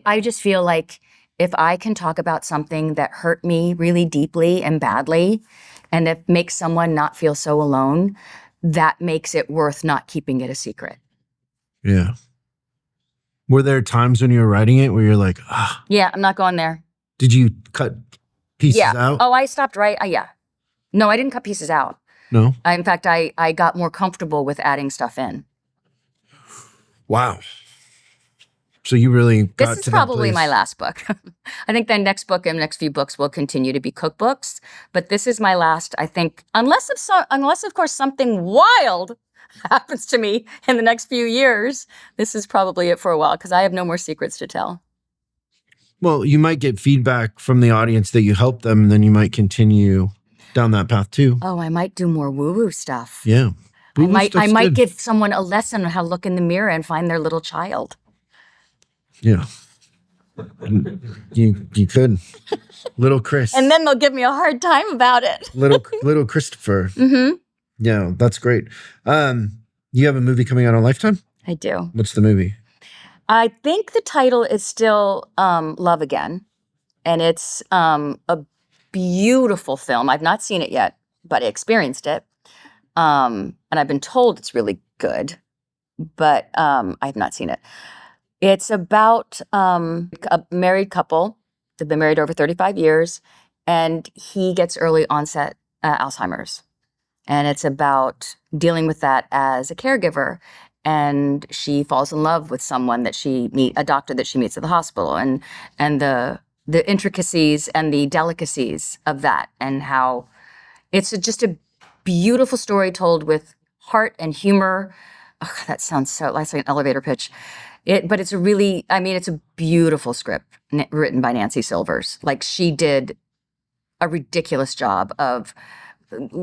I just feel like if I can talk about something that hurt me really deeply and badly, and that makes someone not feel so alone, that makes it worth not keeping it a secret. Yeah. Were there times when you were writing it where you're like, ah? Yeah, I'm not going there. Did you cut pieces out? Oh, I stopped yeah. No, I didn't cut pieces out. No? In fact, I got more comfortable with adding stuff in. Wow. So you really got to that place. This is probably my last book. I think the next book and next few books will continue to be cookbooks, but this is my last, I think, unless of course something wild happens to me in the next few years, this is probably it for a while because I have no more secrets to tell. Well, you might get feedback from the audience that you helped them, and then you might continue down that path too. Oh, I might do more woo-woo stuff. Yeah. I might give someone a lesson on how to look in the mirror and find their little child. Yeah. You could. Little Chris. And then they'll give me a hard time about it. little Christopher. Mm-hmm. Yeah, that's great. You have a movie coming out on Lifetime? I do. What's the movie? I think the title is still Love Again. And it's a beautiful film. I've not seen it yet, but I experienced it. And I've been told it's really good, but I have not seen it. It's about a married couple. They've been married over 35 years, and he gets early onset Alzheimer's. And it's about dealing with that as a caregiver. And she falls in love with someone that a doctor that she meets at the hospital, and the intricacies and the delicacies of that, and how it's just a beautiful story told with heart and humor. Oh, that sounds so like an elevator pitch. But it's it's a beautiful script written by Nancy Silvers. Like, she did a ridiculous job of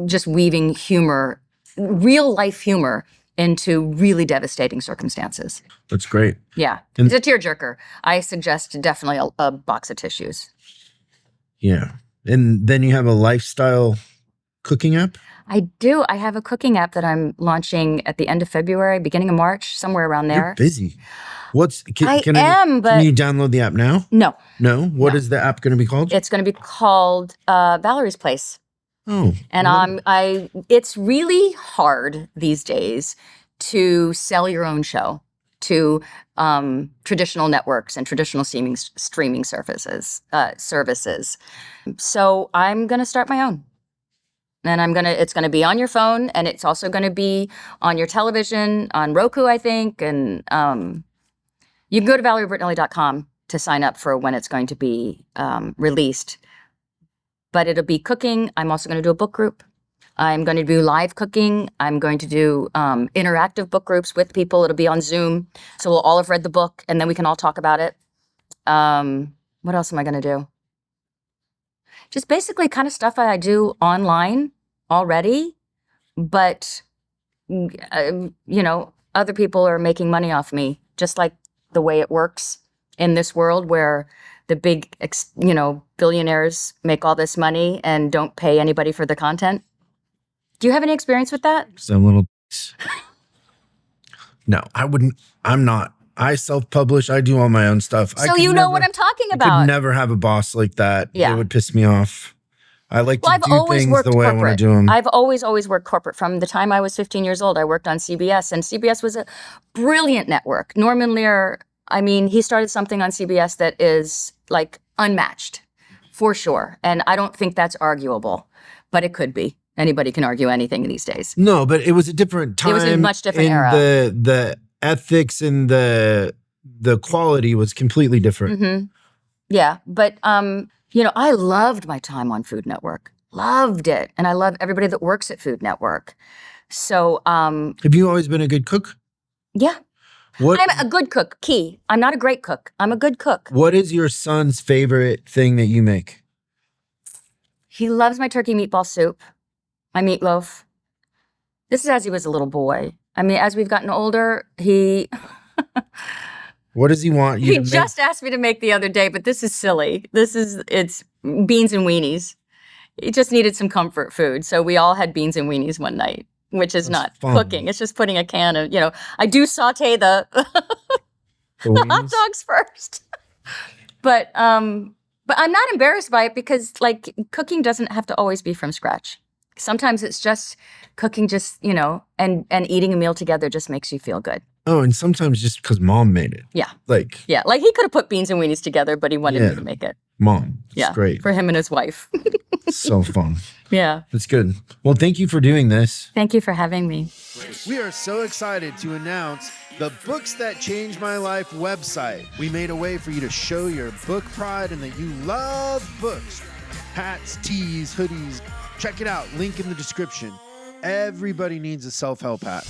just weaving humor, real life humor, into really devastating circumstances. That's great. Yeah. It's a tearjerker. I suggest definitely a box of tissues. Yeah. And then you have a lifestyle cooking app? I do. I have a cooking app that I'm launching at the end of February, beginning of March, somewhere around there. You're busy. Can you download the app now? No. No? What is the app going to be called? It's going to be called Valerie's Place. Oh. And it's really hard these days to sell your own show to traditional networks and traditional streaming services. So I'm going to start my own. And it's going to be on your phone, and it's also going to be on your television, on Roku, I think. And you can go to valeriebertinelli.com to sign up for when it's going to be released. But it'll be cooking. I'm also going to do a book group. I'm going to do live cooking. I'm going to do interactive book groups with people. It'll be on Zoom. So we'll all have read the book, and then we can all talk about it. What else am I going to do? Just basically kind of stuff I do online already. But, other people are making money off me, just like the way it works in this world where the big, billionaires make all this money and don't pay anybody for the content. Do you have any experience with that? Some little. No, I wouldn't. I'm not. I self-publish. I do all my own stuff. So you know what I'm talking about. I could never have a boss like that. Yeah. It would piss me off. I like to do things the way corporate. I want to do them. I've always worked corporate. From the time I was 15 years old, I worked on CBS, and CBS was a brilliant network. Norman Lear, he started something on CBS that is like unmatched, for sure. And I don't think that's arguable, but it could be. Anybody can argue anything these days. No, but it was a different time. It was a much different era. The ethics and the quality was completely different. Mm-hmm. Yeah, but I loved my time on Food Network. Loved it, and I love everybody that works at Food Network. So, have you always been a good cook? Yeah. I'm a good cook. Key. I'm not a great cook. I'm a good cook. What is your son's favorite thing that you make? He loves my turkey meatball soup, my meatloaf. This is as he was a little boy. As we've gotten older, he... What does he want you to make? He just asked me to make the other day, but this is silly. It's beans and weenies. He just needed some comfort food. So we all had beans and weenies one night, which is not cooking. It's just putting a can of, I do saute the hot dogs first. But I'm not embarrassed by it because cooking doesn't have to always be from scratch. Sometimes it's just cooking, and eating a meal together just makes you feel good. Oh, and sometimes just because mom made it. Yeah. Like he could have put beans and weenies together, but he wanted me to make it. Mom. It's great. For him and his wife. So fun. Yeah. That's good. Well, thank you for doing this. Thank you for having me. We are so excited to announce the Books That Changed My Life website. We made a way for you to show your book pride and that you love books. Hats, tees, hoodies. Check it out. Link in the description. Everybody needs a self-help hat.